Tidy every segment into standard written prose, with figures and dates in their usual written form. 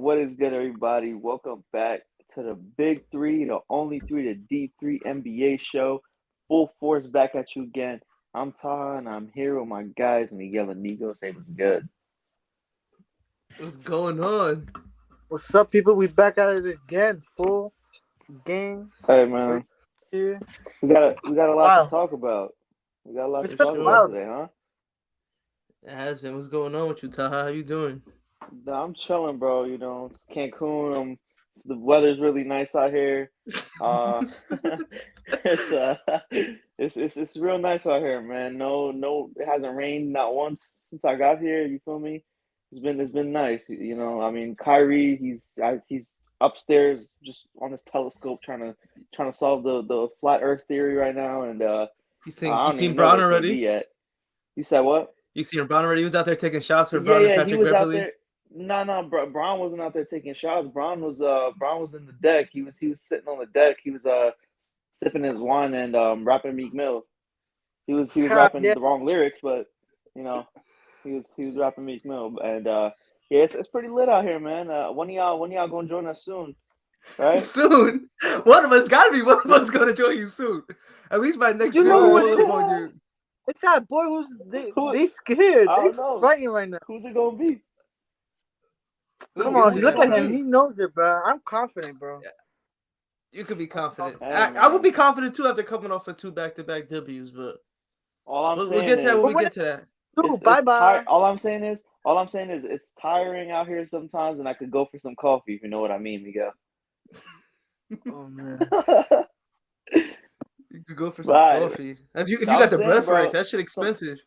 What is good, everybody? Welcome back to the Big Three, the only three, the D3 NBA show. Full force back at you again. I'm Taha, and I'm here with my guys, Miguel and Nico. Say what's good. What's going on? What's up, people? We back at it again, full gang. Hey, We're man, here. we got a lot to Wow, talk about. We got a lot it's to been talk a about Sure. while. today, huh? It has been. What's going on with you, Taha? How you doing? Nah, I'm chilling, bro. It's Cancun. The weather's really nice out here. Uh, it's it's real nice out here, man. No, it hasn't rained not once since I got here. You feel me? It's been nice. I mean, Kyrie, he's upstairs just on his telescope trying to solve the flat Earth theory right now, and You I you don't seen even know Braun what it may be already? yet. You said what? You seen Braun already? He was out there taking shots for Yeah, Braun and yeah, he Patrick was out Beverly. there. No, Braun wasn't out there taking shots. Braun was in the deck. He was sitting on the deck. He was sipping his wine and rapping Meek Mill. He was rapping Yeah, the wrong lyrics, but you know he was rapping Meek Mill, and yeah, it's pretty lit out here, man. When y'all gonna join us soon, right? Soon, one of us gotta be one of us gonna join you soon. At least by next you week, know we'll who pull it up is? on you. It's that boy who's they Who? they scared. I They don't know. fighting right now. Who's it gonna be? Come Who on, Who's it look at gonna him. be? He knows it, bro. I'm confident, bro. Yeah, you could be confident. Hey, I would man. be confident too after coming off of two back-to-back W's, but All I'm we'll saying get to that is when But we when get it's to that. due, it's bye it's tired. bye. All I'm saying is it's tiring out here sometimes, and I could go for some coffee if you know what I mean, Miguel. Oh man, You could go for some But coffee. If you I'm got the saying, bread bro, fries, that shit some expensive.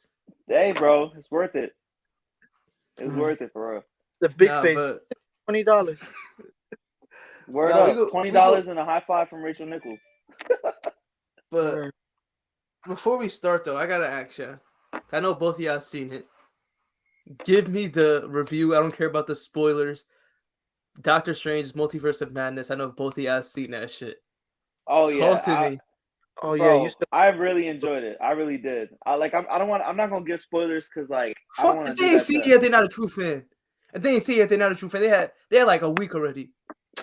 hey, bro, it's worth it. It's Mm. worth it for real. The big Nah, face, but $20. Word nah, up, twenty we go. dollars and a high five from Rachel Nichols. But before we start, though, I gotta ask you. I know both of y'all seen it. Give me the review. I don't care about the spoilers. Doctor Strange's Multiverse of Madness. I know both of y'all seen that shit. Oh Talk to yeah, me. Oh yeah, you bro, said I really enjoyed it. I really did. I don't want. I'm not gonna give spoilers because like I don't Fuck, want if to do they ain't that seen it to. yet, they're not a true fan. If they ain't seen it yet, they're not a true fan. They had like a week already.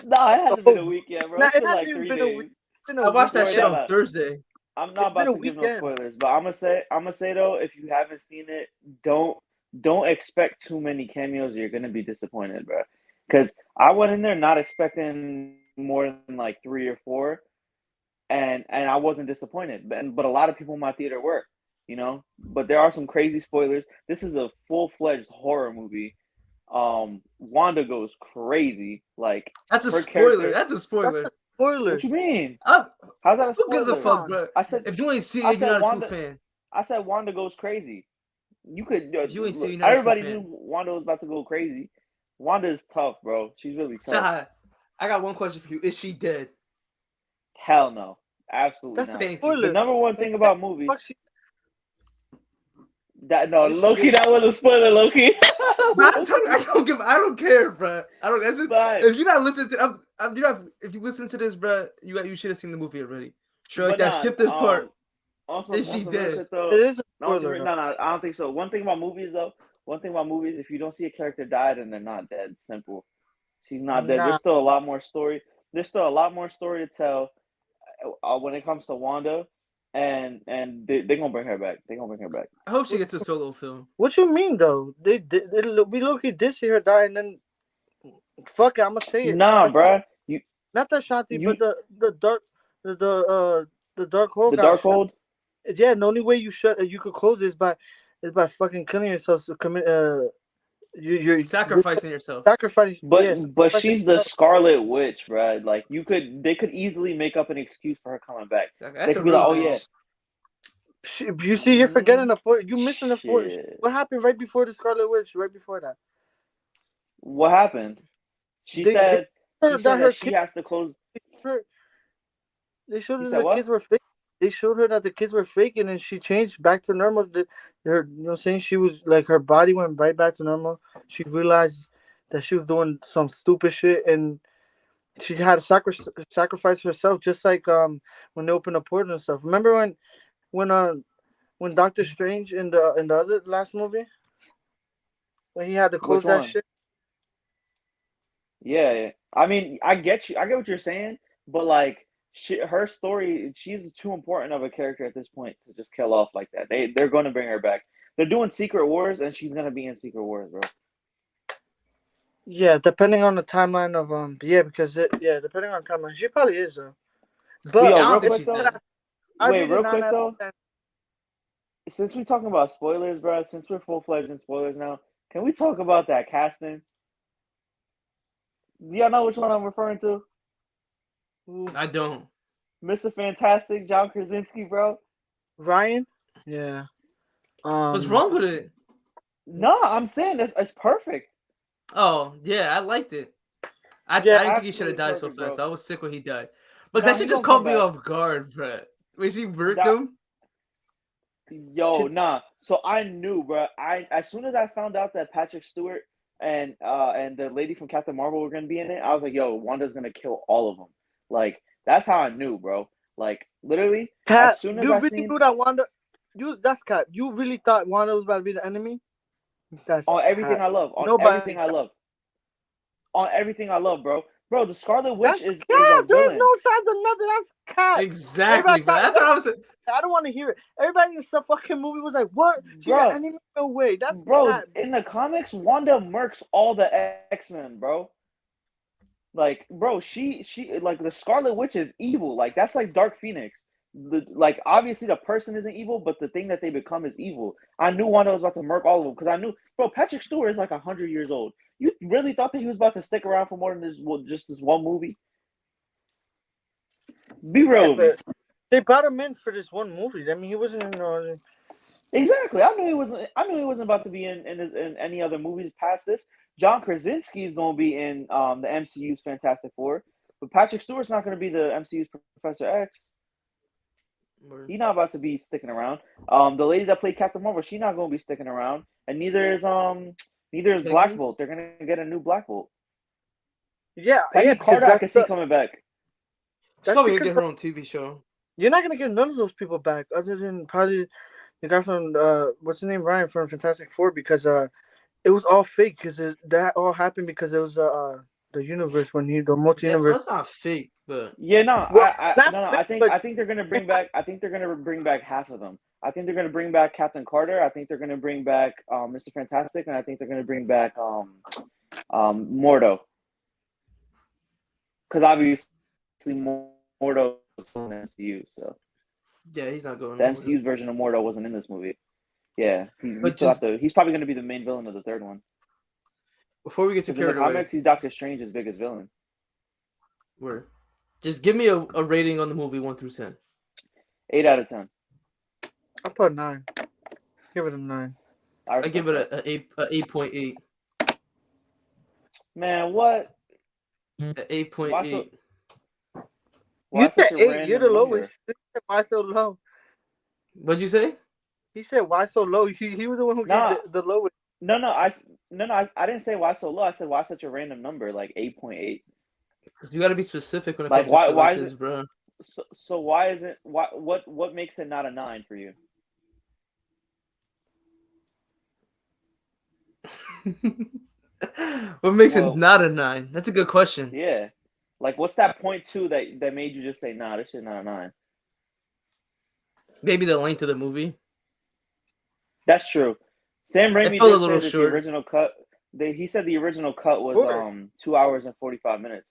No, it hasn't been a oh, week yet, bro. nah, It's it been hasn't like even three been a week. days. It's been a I watched that Word shit weekend. on up. Thursday. I'm not It's been about a to give no weekend. spoilers, but I'm gonna say though, if you haven't seen it, don't expect too many cameos. You're gonna be disappointed, bro. Because I went in there not expecting more than like three or four, and I wasn't disappointed. But a lot of people in my theater were, But there are some crazy spoilers. This is a full-fledged horror movie. Wanda goes crazy. Like That's a her spoiler. character. That's a That's a spoiler. What spoiler. you mean? I, How's that a who gives a Come spoiler? fuck, on. bro? I said If you ain't seen I it, you're said not a true Wanda. fan. I said Wanda goes crazy. You could If you ain't seen it, look. you're not a true Everybody knew fan. Wanda was about to go crazy. Wanda is tough, bro. She's really tough. Saha, I got one question for you. Is she dead? Hell no, absolutely That's a not. Thank you. The spoiler. number one Like, thing yeah, about movies fuck she. that no Yes, she Loki, did. that was a spoiler, Loki. But I'm telling you, Loki, I don't care, bro. I don't. but If you're not listening to, you not. If you listen to this, bro, you should have seen the movie already. Sure, like but that. nah. Skip this part. On Is on she some real dead? shit though. It is a No, spoiler though. no, no. I don't think so. One thing about movies though. One thing about movies, if you don't see a character die, then they're not dead. Simple. She's not dead. Nah, There's still a lot more story. There's still a lot more story to tell when it comes to Wanda, and they gonna bring her back. They gonna bring her back. I hope she what, gets a solo film. what you mean though? We look he did see her die, and then fuck it, I'ma say it. Nah, bruh. You Not that Shanti, you but the dark the dark hole the got dark shot. hold. Yeah, the only way you could close it is by fucking killing yourself. So commit you're Sacrificing yourself. sacrificing. But Yeah, but sacrificing she's the yourself. Scarlet Witch, bruh. Like they could easily make up an excuse for her coming back. They That's a could be like, real oh yeah, bitch. You see, you're forgetting the point. You missing the point. shit. What happened right before the Scarlet Witch? Right before that, What happened? She they said she heard said that that her she kids. has to close. They showed You her said the kids what? were fake. They showed her that the kids were fake, and then she changed back to normal. Her, you know, what I'm saying she was like her body went right back to normal. She realized that she was doing some stupid shit, and she had to sacrifice herself, just like when they opened the portal and stuff. Remember when uh when Doctor Strange in the other last movie when he had to Which close that one? shit. Yeah. I mean, I get you. I get what you're saying, but like, her story, she's too important of a character at this point to just kill off like that. They're going to bring her back. They're doing Secret Wars, and she's gonna be in Secret Wars, bro. Yeah, depending on the timeline of yeah, because depending on the timeline, she probably is though. But But I yo, don't real think quick she's though, dead. I wait, read it real 9 quick out of though, 10. since we talking about spoilers, bro, since we're full-fledged in spoilers now, can we talk about that casting? Do y'all know which one I'm referring to? Ooh, I don't. Mr. Fantastic, John Krasinski, bro. Ryan. Yeah. What's wrong with it? No, I'm saying it's perfect. Oh yeah, I liked it. I Yeah. didn't think he should have Absolutely died so perfect, fast. bro. I was sick when he died. But No, that he shit just gonna come caught me back. off guard, bro. When she murked That him. Yo, nah. So I knew, bro. I as soon as I found out that Patrick Stewart and the lady from Captain Marvel were gonna be in it, I was like, yo, Wanda's gonna kill all of them. Like that's how I knew, bro. Like literally, as Cat, soon as you I really seen knew that Wanda. That's Cat. You really thought Wanda was about to be the enemy? That's on everything Cat. I love, on Nobody. everything I love, on everything I love, bro. Bro, the Scarlet Witch That's is a Cat. There's villain. no signs of nothing. That's Cat. Exactly, Everybody bro. thought That's what I was saying. I don't want to hear it. Everybody in the fucking movie was like, "What? She got Bro, enemy? No way." That's bro, Cat. in the comics, Wanda murks all the X-Men, bro. Like, bro, she like the Scarlet Witch is evil. Like that's like Dark Phoenix. Like obviously the person isn't evil, but the thing that they become is evil. I knew Wanda was about to murk all of them because I knew, bro, Patrick Stewart is like 100 years old. You really thought that he was about to stick around for more than this, just this one movie? Be Yeah, real with me. but they brought him in for this one movie. I mean, he wasn't in. Exactly. I knew he wasn't. I knew he wasn't about to be in any other movies past this. John Krasinski is going to be in the MCU's Fantastic Four, but Patrick Stewart's not going to be the MCU's Professor X. He's not about to be sticking around. The lady that played Captain Marvel, she's not going to be sticking around, and neither is Black Peggy? Bolt. They're going to get a new Black Bolt. Yeah, Peggy yeah, because Carter, I can see coming back. She's that's probably gonna because get her own TV show. you're not gonna get none of those people back, other than probably the guy from what's his name, Ryan from Fantastic Four, because it was all fake. Because that all happened because it was the universe when the multi Yeah, universe. that's not fake, but Yeah, no, Well, not no, no. fake, I but think they're gonna bring back. I think they're gonna bring back half of them. I think they're gonna bring back Captain Carter. I think they're gonna bring back Mr. Fantastic, and I think they're gonna bring back Mordo, because obviously Mordo was still in the MCU, so yeah, he's not going the nowhere. MCU's version of Mordo wasn't in this movie. Yeah, But still just he's probably gonna be the main villain of the third one. before we get too Because in the carried away, comics, he's Doctor Strange's biggest villain. just give me a rating on the movie 1 through 10. 8 out of 10. I put 9. Give it a 9. I give it a 8.8. Man, what? 8.8. Why You such said a 8. You're the random number? lowest. He said, why so low? What'd you say? He said, why so low? He was the one who Nah. gave the lowest. No, I didn't say why so low. I said why such a random number, like 8.8. Because you got to be specific when it Like, comes to shit why like is this, it- bro. So why isn't what makes it not a 9 for you? What makes Well, it not a 9? That's a good question. Yeah, like what's that .2 that made you just say nah, this shit not a 9? Maybe the length of the movie. That's true. Sam Raimi felt a did little say that short. the original cut. He said the original cut was Word. 2 hours and 45 minutes.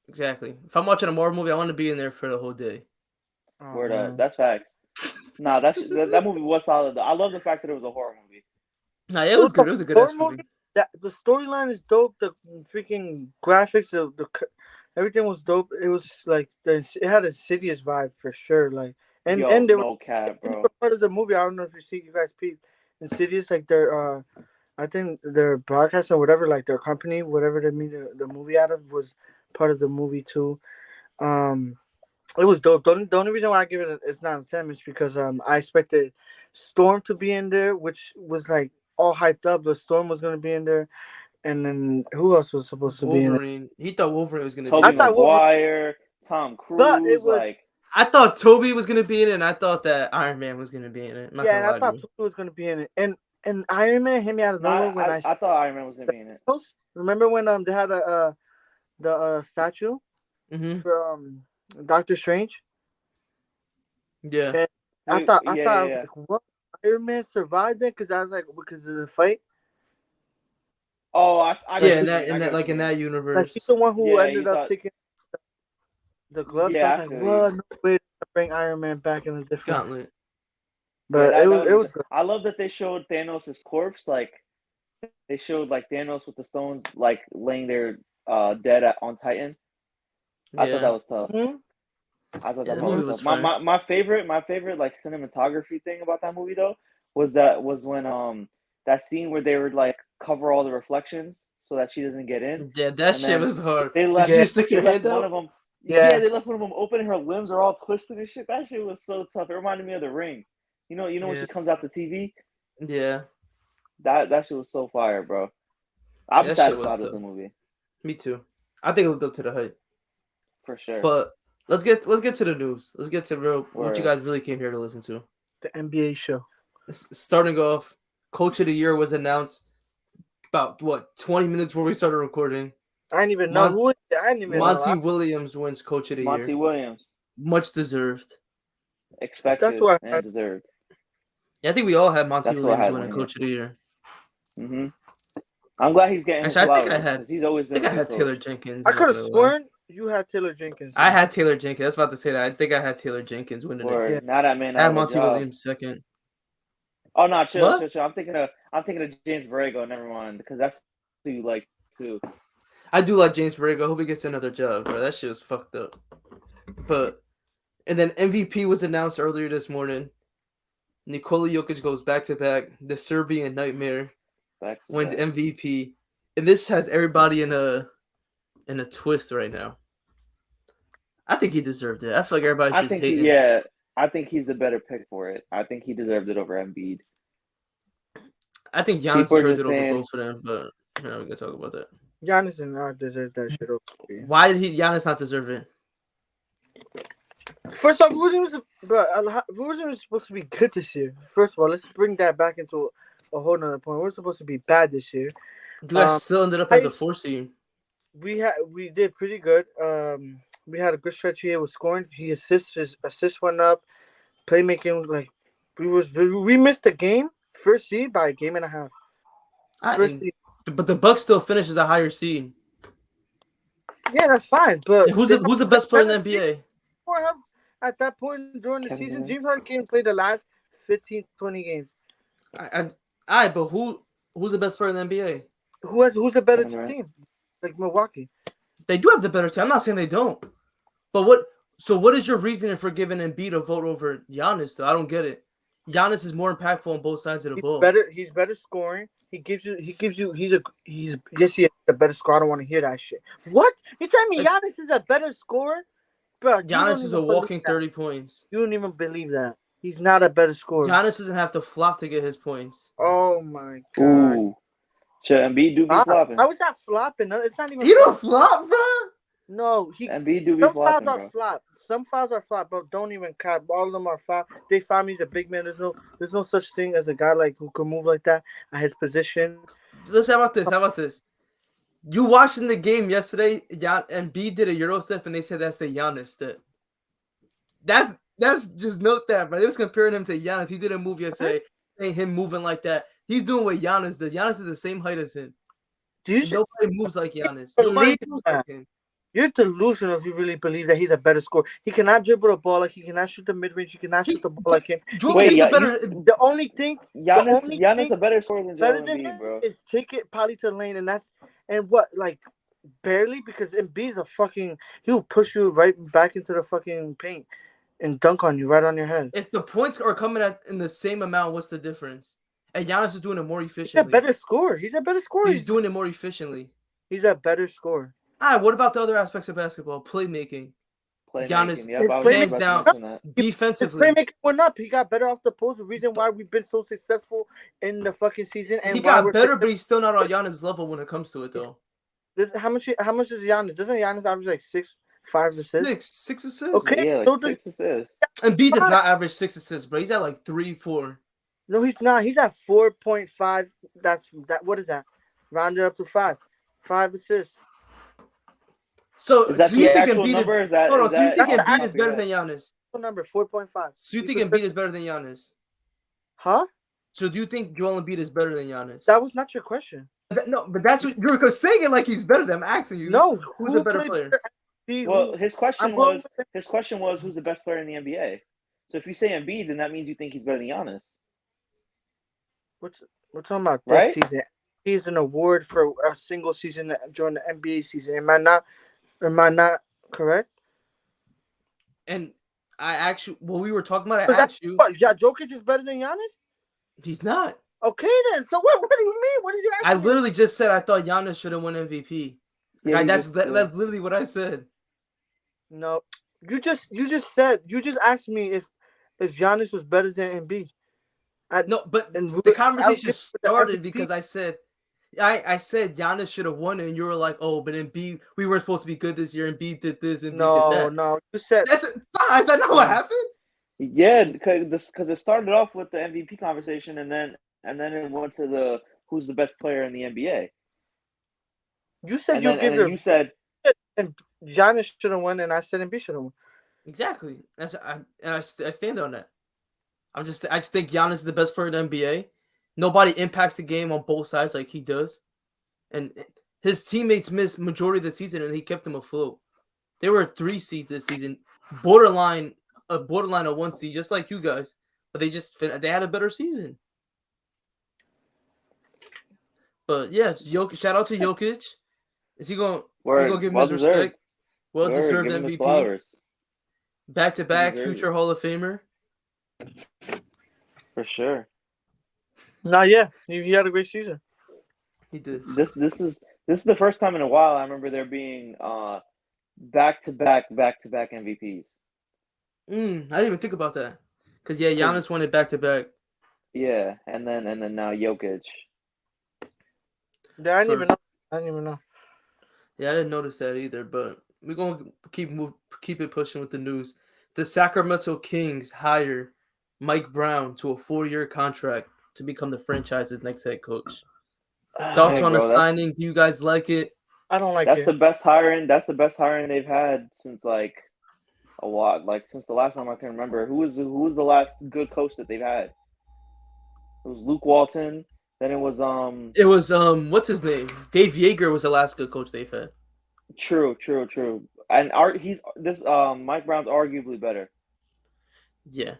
Exactly. If I'm watching a Marvel movie, I want to be in there for the whole day. Oh, Word up. man. That's facts. Nah, that movie was solid though. I love the fact that it was a horror movie. Nah, it was good. It was a good horror ass movie. That the storyline is dope. The freaking graphics, everything was dope. It was like it had a Insidious vibe for sure. Like and Yo, and they were no cap, and they bro. were part of the movie. I don't know if you guys peep Insidious, like their I think their broadcast or whatever, like their company, whatever they made the movie out of, was part of the movie too. It was dope. The only reason why I give it's not a 10 is because I expected Storm to be in there, which was like all hyped up. The Storm was gonna be in there, and then who else was supposed to be in it? Wolverine. He thought Wolverine was gonna be Tobey in it. thought Wolverine- Maguire, Tom But Cruise, it was like I thought Toby was gonna be in it, and I thought that Iron Man was gonna be in it. I'm not yeah, gonna and I lie to thought you. Tutu was gonna be in it, and And Iron Man hit me out of nowhere when I thought Iron Man was gonna be in it. Remember when they had the statue for Doctor Strange? Yeah. And I thought I was yeah. like, what? Iron Man survived it because I was like because of the fight. Oh, I Yeah, get what you mean. in that like in that Like universe. he's the one who Yeah, ended you up thought- taking the gloves. Yeah, So I I was like, feel what? you. No way to bring Iron Man back in a different. Gauntlet. But Yeah, it was good. I love that they showed Thanos' corpse. Like they showed like Thanos with the stones, like laying there, dead on Titan. I thought Yeah. that was tough. Mhm. I thought Yeah, that the part movie was was tough. fire. My favorite like cinematography thing about that movie though was when that scene where they would like cover all the reflections so that she doesn't get in. Yeah, that And shit then was hard. They Did left. she just sticks They her left hand one out? of them. Yeah. Yeah, they left one of them open. And her limbs are all twisted and shit. That shit was so tough. It reminded me of The Ring. You know when she comes out the TV. Yeah. That shit was so fire, bro. I'm That shit was satisfied with tough. the movie Me too. I think it lived up to the hype. for sure. But let's get to the news. Let's get to what you Word. guys really came here to listen to. The NBA show. Starting off, Coach of the Year was announced about 20 minutes before we started recording. I didn't even know who. I didn't even Monty know. Williams wins Coach of the Year. Monty Williams, Much deserved. expected That's what I and deserved. Yeah, I think we all had Monty That's what I Williams had winning winning Coach of the Year. Mhm. I'm glad he's getting his Actually, flowers because he's always been. I a had good Taylor coach. Jenkins. I I'm not could have gonna lie. sworn you had Taylor Jenkins. I had Taylor Jenkins. I was about to say that. I think I had Taylor Jenkins winning it. Word. Yeah. Now that man I out had of a Monty job. Williams second. Oh no, chill. What? I'm thinking of James Borrego. Never mind, because that's who you like too. I do like James Borrego. Hope he gets another job, bro. That shit was fucked up. And then MVP was announced earlier this morning. Nikola Jokic goes back to back. The Serbian Nightmare wins MVP, and this has everybody in a twist right now. I think he deserved it. I feel like everybody's just hating. I think he's the better pick for it. I think he deserved it over Embiid. I think Giannis deserved it over both of them, but we can talk about that. Giannis did not deserve that shit. Why did Giannis not deserve it? First off, who wasn't supposed to be good this year? First of all, let's bring that back into a whole nother point. We're supposed to be bad this year. You guys still ended up as a 4 seed. We did pretty good. We had a good stretch here with scoring. His assist went up. Playmaking was we missed the game first seed by a game and a half. But the Bucks still finish as a higher seed. Yeah, that's fine. But who's the best player in the NBA? At that point during the season, James Harden played the last 15, 20 games. But who's the best player in the NBA? Who's the better team? Like Milwaukee. They do have the better team. I'm not saying they don't. But what is your reasoning for giving Embiid a vote over Giannis though? I don't get it. Giannis is more impactful on both sides of the ball. He's better scoring. He's the better scorer. I don't want to hear that shit. What? You telling me Giannis is a better scorer? Bro, Giannis is a walking 30 points. You don't even believe that. He's not a better scorer. Giannis doesn't have to flop to get his points. Oh my god. Ooh. Should Embiid do be flopping? How is that flopping? It's not even. He don't flop, bro. No, Embiid do be some flopping, fouls are flop. Some fouls are flop, but don't even cap. All of them are foul. They found me as a big man. There's no such thing as a guy like who can move like that at his position. How about this? You watching the game yesterday? Embiid did a Euro step, and they said that's the Giannis step. That's just note that, bro. They was comparing him to Giannis. He did a move yesterday, saying him moving like that. He's doing what Giannis does. Giannis is the same height as him. Nobody moves like Giannis. Nobody moves like him. You're delusional if you really believe that he's a better scorer. He cannot dribble the ball like he cannot shoot the mid range. He cannot shoot the ball like him. The only thing Giannis a better scorer than Joel Embiid, bro. Is take it probably to the lane, and what like barely because Embiid's he'll push you right back into the fucking paint and dunk on you right on your head. If the points are coming in the same amount, what's the difference? And Giannis is doing it more efficiently. He's a better scorer. He's doing it more efficiently. He's a better scorer. What about the other aspects of basketball? Playmaking. Giannis, hands down, defensively. His playmaking went up. He got better off the post. The reason why we've been so successful in the fucking season. And he got better, but he's still not on Giannis' level when it comes to it, though. How much is Giannis? Doesn't Giannis average like 5 assists? 6 assists. Okay, yeah, like 6 assists. Embiid does not average 6 assists, bro. He's at like 3, 4. No, he's not. He's at 4.5. That's that. What is that? Rounded up to 5. 5 assists. So Is that do you the think actual Embiid is number? Is that hold on? is So you that think That's the off the Embiid top is of your better head? than Giannis? actual number. 4.5. So you think Embiid is better than Giannis? Huh? So do you think Joel Embiid is better than Giannis? That was not your question. No, but that's what you're saying it like he's better than I'm asking you. No, Who's a who better played player? better? MVP? Well, Who? his I'm question going was with who's the best player in the NBA. So if you say Embiid, then that means you think he's better than Giannis, what's we're talking about this right? season. He's an award for a single season during the NBA season. Am I not? Am I not correct? And I actually, when we were talking about, So I that's asked you, what. Yeah, Jokic is better than Giannis. he's not. Okay then. So what? What do you mean? What did you I ask me? literally just said I thought Giannis should have won MVP. Yeah, he just That's literally what I said. No, you just asked me if Giannis was better than Embiid. I, No, but and the I was conversation getting with the started MVP. because I said Giannis should have won it, and you were like, oh, but Embiid, we weren't supposed to be good this year. Embiid did this, Embiid did No, that. no, you said That's it. Is that not what no. happened? yeah, because it started off with the MVP conversation, and then it went to the who's the best player in the NBA, You said you'll and give then your you said and Giannis should have won, and I said Embiid should have won. Exactly. I stand on that. I just think Giannis is the best player in the NBA. Nobody impacts the game on both sides like he does, and his teammates missed majority of the season, and he kept them afloat. They were a 3 seed this season, borderline a 1 seed, just like you guys, but they had a better season. But yeah, Jokic, shout out to Jokic. Is he going? We gonna word, give him well his deserved, respect? Well word, deserved give him his MVP, flowers. back to He back, deserves future it Hall of Famer. for sure. Nah, yeah, he had a great season. He did. This is the first time in a while I remember there being back to back MVPs. I didn't even think about that. Cause yeah, 'Cause Giannis won it back to back. yeah, and then now Jokic. Yeah, I didn't For even know. I didn't even know. Yeah, I didn't notice that either. But we're gonna keep it pushing with the news. The Sacramento Kings hire Mike Brown to a 4-year contract to become the franchise's next head coach. Thoughts Hey, on the bro, signing? Do you guys like it? I don't like that's it. the best hiring. That's the best hiring they've had since like a lot. Like since the last time I can remember. Who was the last good coach that they've had? It was Luke Walton. Then it was It was what's his name? Dave Yeager was the last good coach they've had. true. And he's this Mike Brown's arguably better. Yeah.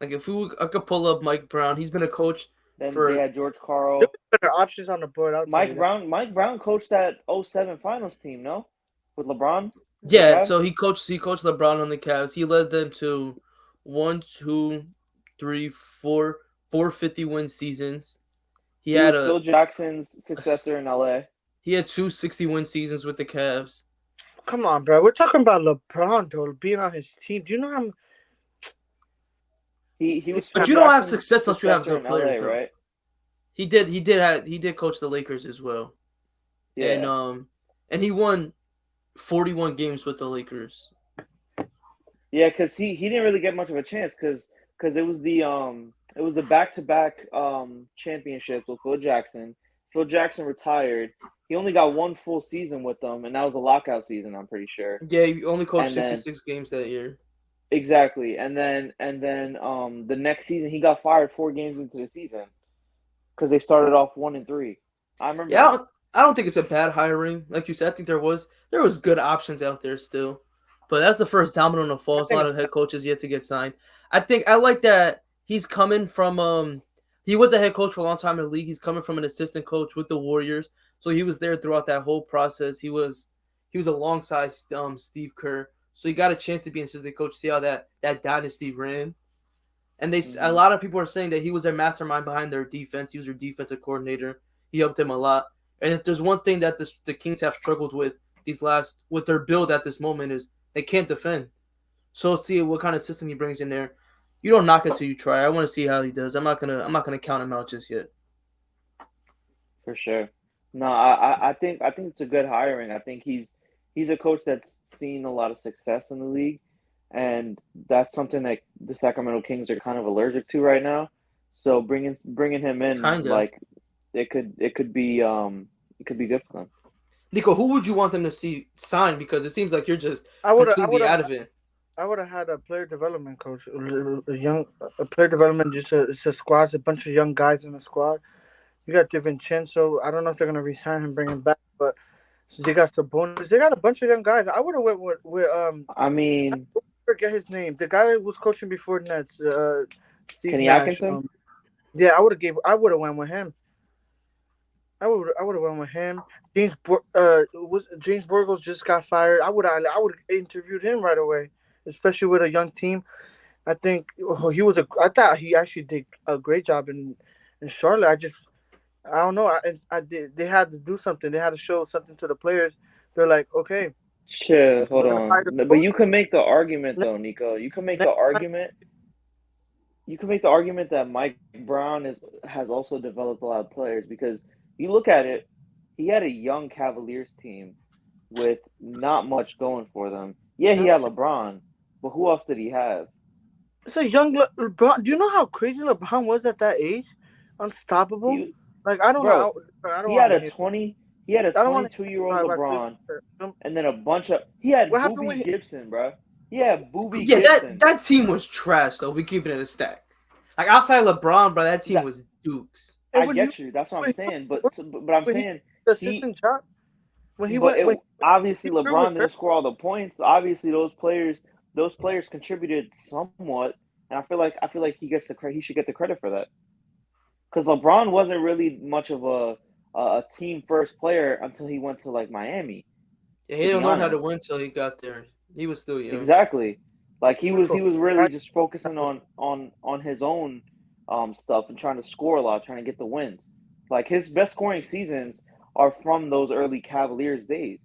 Like I could pull up Mike Brown. He's been a coach Then they for had George There Karl. were better options on the board. I'll tell you that. Mike Brown coached that '07 finals team, no? With LeBron, the yeah. Cavs. So he coached LeBron on the Cavs. He led them to 1, 2, 3, 4, 450-win seasons. He He had was Phil Jackson's a s- successor in LA. he had 2 60-win seasons with the Cavs. Come on, bro. We're talking about LeBron though being on his team. Do you know how? He was But Phil you don't have Jackson's success unless you have successor good in LA, players, though. right? He did coach the Lakers as well, Yeah. and he won 41 games with the Lakers. Yeah, because he didn't really get much of a chance because it was the back to back championships with Phil Jackson. Phil Jackson retired. He only got one full season with them, and that was a lockout season, I'm pretty sure. Yeah, he only coached And then 66 games that year. exactly, and then the next season he got fired 4 games into the season because they started off 1-3. I remember Yeah, that. I don't think it's a bad hiring. Like you said, I think there was good options out there still, but that's the first domino to fall. I A lot think of head coaches yet to get signed. I like that he's coming from he was a head coach for a long time in the league. He's coming from an assistant coach with the Warriors, so he was there throughout that whole process. He was alongside Steve Kerr, so he got a chance to be an assistant coach. See how that dynasty ran. And a Mhm. lot of people are saying that he was their mastermind behind their defense. He was their defensive coordinator. He helped them a lot. And if there's one thing that the Kings have struggled with with their build at this moment is they can't defend. So let's see what kind of system he brings in there. You don't knock it till you try. I want to see how he does. I'm not gonna count him out just yet. For sure. No, I think it's a good hiring. I think he's a coach that's seen a lot of success in the league, and that's something that the Sacramento Kings are kind of allergic to right now. So bringing him in Kinda. like it could be good for them. Nico, who would you want them to see sign? Because it seems like you're just I would completely have out of it. I would have had a player development coach, a player development. It's a squad, it's a bunch of young guys in the squad. You got DiVincenzo. I don't know if they're gonna resign him, bring him back, but so they got Sabonis. They got a bunch of young guys. I would have went with I mean, I forget his name. The guy that was coaching before Nets, Steve Kenny Nash. Atkinson. Yeah, I would have went with him. I would have went with him. James Borgos just got fired. I would have interviewed him right away, especially with a young team. I think I thought he actually did a great job in Charlotte. I don't know. I did. They had to do something. They had to show something to the players. They're like, okay, Shit, hold we're gonna on. fire the But coach. you can make the argument though, Nico. You can make the Next time, argument. You can make the argument that Mike Brown has also developed a lot of players because you look at it, he had a young Cavaliers team with not much going for them. Yeah, he had LeBron, but who else did he have? it's a young LeBron. Do you know how crazy LeBron was at that age? Unstoppable. He, Like I don't bro, know. I don't he want had to a hear. 20, he had a I don't want to 22-year-old talk about LeBron, Cleveland. and then a bunch of he had What happened Boobie with Gibson, bro. He had Boobie Yeah, Gibson. that team was trash though. We keep it in a stack. Like outside LeBron, bro, that team That, was dukes. I get you. That's what I'm when saying. But I'm when he saying the he. assistant job when he But went when obviously he threw with LeBron didn't score all the points. Obviously those players contributed somewhat, and I feel like he gets the credit. He should get the credit for that because LeBron wasn't really much of a team first player until he went to like Miami. Yeah, he To be didn't learn how to honest, win until he got there. He was still young. exactly. Like he was really I- just focusing on his own stuff and trying to score a lot, trying to get the wins. Like his best scoring seasons are from those early Cavaliers days.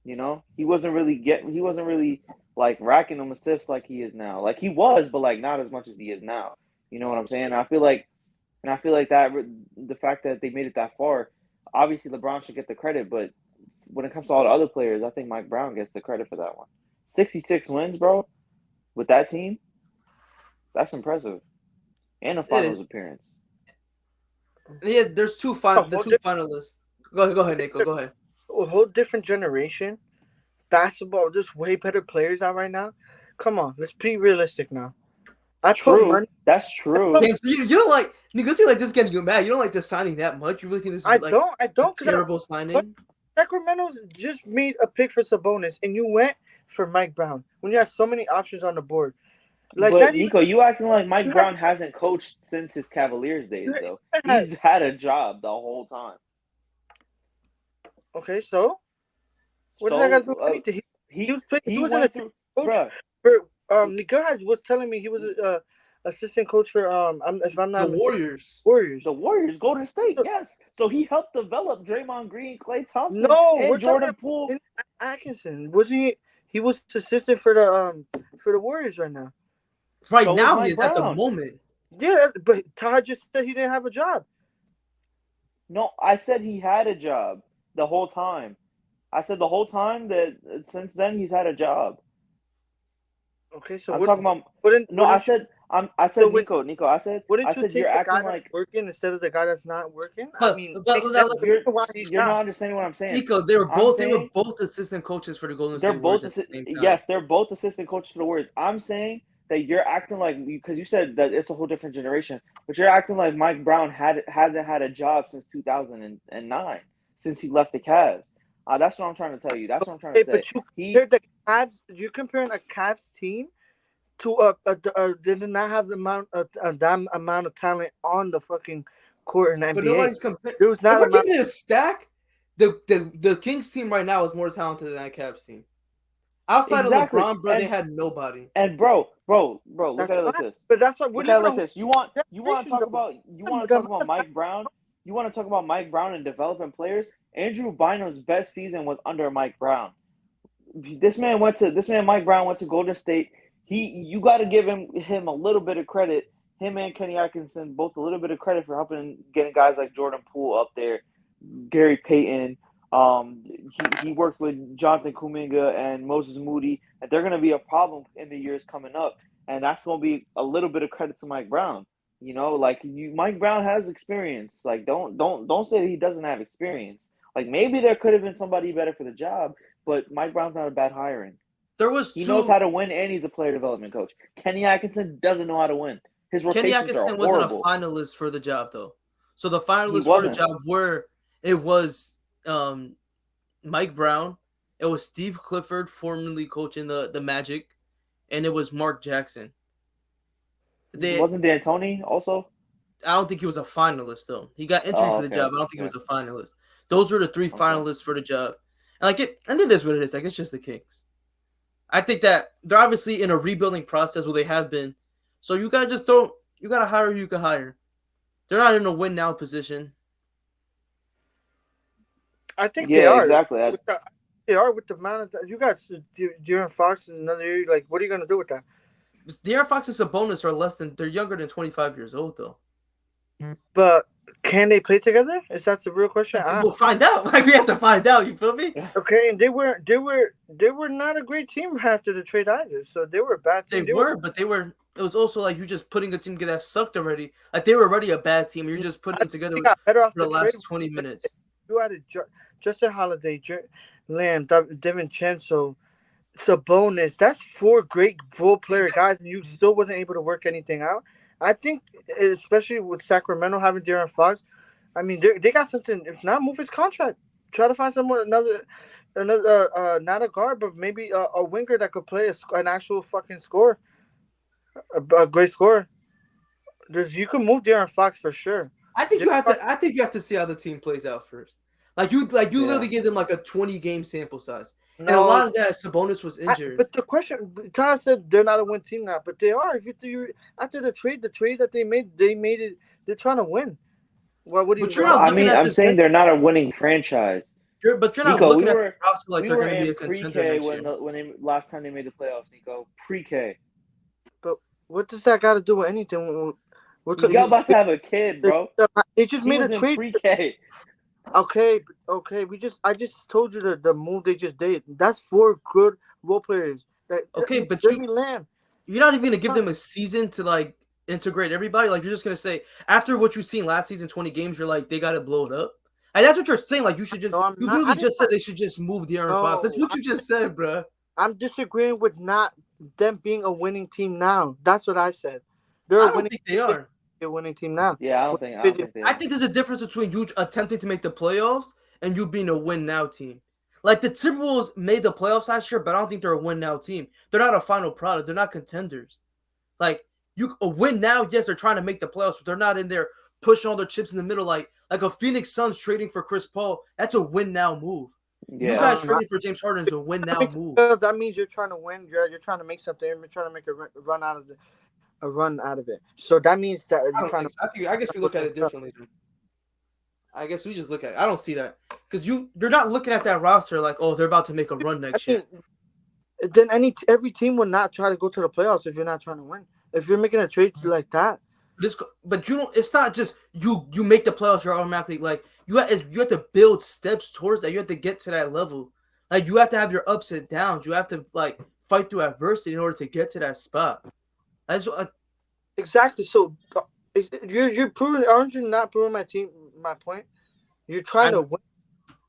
You know, he wasn't really like racking them assists like he is now. Like he was, but like not as much as he is now. You know what I'm saying? I feel like that the fact that they made it that far, obviously LeBron should get the credit, but when it comes to all the other players, I think Mike Brown gets the credit for that one. 66 wins, bro, with that team. That's impressive. And a It is. finals appearance. Yeah, there's the two finalists. Go ahead, Nico. Go ahead. a whole different generation. Basketball, just way better players out right now. Come on, let's be realistic now. I put True. money. That's true. Damn, so you don't like Nico, see like this getting you mad. You don't like this signing that much. You really think this is I like don't. I a don't. 'Cause terrible signing? Sacramento's just made a pick for Sabonis, and you went for Mike Brown when you have so many options on the board. Like But not even. Nico, you acting like Mike You Brown hasn't coached since his Cavaliers days, though. He's had a job the whole time. Okay, so what does So that got to do with anything? He was playing. He was an went assistant through, coach bruh. for Miguel was telling me he was a assistant coach for if I'm The not mistaken, Warriors. Warriors. The Warriors, Golden State, yes. So he helped develop Draymond Green, Klay Thompson, No, and we're talking Jordan about Poole. Atkinson. Wasn't he? He was assistant for the Warriors right now. Right So was now Mike he is at the Brown. moment. Yeah, but Taha just said he didn't have a job. No, I said he had a job the whole time. I said the whole time that since then he's had a job. Okay, so I'm talking about. wouldn't No, I wouldn't you- said. I said So when- Nico. I said wouldn't you take you're the guy acting that's like working instead of the guy that's not working? I But- mean, but- makes but- sense. you're Why he's you're not not. understanding what I'm saying. Nico, they were saying- both assistant coaches for the Golden They're State Warriors both at the same time. yes, they're both assistant coaches for the Warriors. I'm saying that you're acting like because you said that it's a whole different generation, but you're acting like Mike Brown hasn't had a job since 2009, since he left the Cavs. That's what I'm trying to tell you. That's what I'm trying to say. But compared the Cavs, you're comparing a Cavs team to they did not have the damn amount of talent on the fucking court in the But NBA. nobody's comparing. There was If not we're amount. keeping it a stack, the Kings team right now is more talented than that Cavs team. Outside Exactly. of LeBron, bro, And- they had nobody. And bro, look That's at it like fine. this. But that's what we're Look at it living like on. this. You want to generation, talk though. about Mike Brown? You want to talk about Mike Brown and developing players? Andrew Bynum's best season was under Mike Brown. This man Mike Brown went to Golden State. You got to give him a little bit of credit. Him and Kenny Atkinson both a little bit of credit for helping getting guys like Jordan Poole up there, Gary Payton. He worked with Jonathan Kuminga and Moses Moody, and they're going to be a problem in the years coming up. And that's going to be a little bit of credit to Mike Brown. Like Mike Brown has experience. Like don't say he doesn't have experience. Like maybe there could have been somebody better for the job, but Mike Brown's not a bad hiring. There was He knows two. how to win, and he's a player development coach. Kenny Atkinson doesn't know how to win. His Kenny rotations are Atkinson wasn't a horrible. finalist for the job though. So the He finalists for the wasn't. job was Mike Brown, it was Steve Clifford, formerly coaching the Magic, and it was Mark Jackson. Wasn't D'Antoni also? I don't think he was a finalist though. He got interviewed Oh, for the okay, job. I don't think he okay, was a finalist. Those were the three okay. finalists for the job. And it is what it is. Like it's just the Kings. I think that they're obviously in a rebuilding process where they have been. So you gotta hire who you can hire. They're not in a win now position. I think they are. Exactly. They are with the amount of you got De'Aaron Fox in another year. Like, what are you gonna do with that? De'Aaron Fox and Sabonis are they're younger than 25 years old though. But can they play together? Is that the real question? We'll find out. Like we have to find out. You feel me? Okay, and they were not a great team after the trade either. So they were a bad team. They were. It was also like you just putting a team together that sucked already. Like they were already a bad team. You're just putting it together for the last 20 minutes. You had Justin Holiday, Lamb, DiVincenzo, Sabonis. That's 4 great role player guys, and you still wasn't able to work anything out. I think, especially with Sacramento having De'Aaron Fox, I mean they got something. If not, move his contract. Try to find someone another not a guard, but maybe a winger that could play an actual fucking scorer, a great scorer. You can move De'Aaron Fox for sure. I think you have to see how the team plays out first. Like you literally give them like a 20-game sample size. No, and a lot of that Sabonis was injured. But the question, Taha said they're not a win team now, but they are. If you after the trade that they made it. They're trying to win. Well, what do you? I'm saying they're not a winning franchise. You're not Nico, looking at the roster like they're going to be a contender next year. When last time they made the playoffs, Nico, pre-K. But what does that got to do with anything? Miguel about to have a kid, bro. They just made a trade. Pre-K. Okay. I just told you the move they just did. That's 4 good role players. But you're not even going to give them a season to like integrate everybody. Like you're just going to say after what you've seen last season, 20 games, you're like they got to blow it up. And that's what you're saying. Like you should just said they should just move De'Aaron Fox. That's what you just said, bro. I'm disagreeing with not them being a winning team now. That's what I said. I don't think they are. A winning team now. Yeah, I don't think they are. I think there's a difference between you attempting to make the playoffs and you being a win now team. Like the Timberwolves made the playoffs last year, but I don't think they're a win now team. They're not a final product. They're not contenders. Like a win now, yes, they're trying to make the playoffs, but they're not in there pushing all their chips in the middle like a Phoenix Suns trading for Chris Paul. That's a win now move. Yeah. You guys trading for James Harden is a win now move. That means you're trying to win. You're trying to make something. You're trying to make a run out of it. So that means that you're trying to. I guess we look at it differently. I guess we just look at it. I don't see that because you're not looking at that roster like, oh, they're about to make a run next year. Then every team will not try to go to the playoffs if you're not trying to win. If you're making a trade like that. But you don't. It's not just you make the playoffs. You're automatically like you have to build steps towards that. You have to get to that level. Like you have to have your ups and downs. You have to like fight through adversity in order to get to that spot. That's what. Exactly. So you're proving. Aren't you not proving my point? You're trying to win.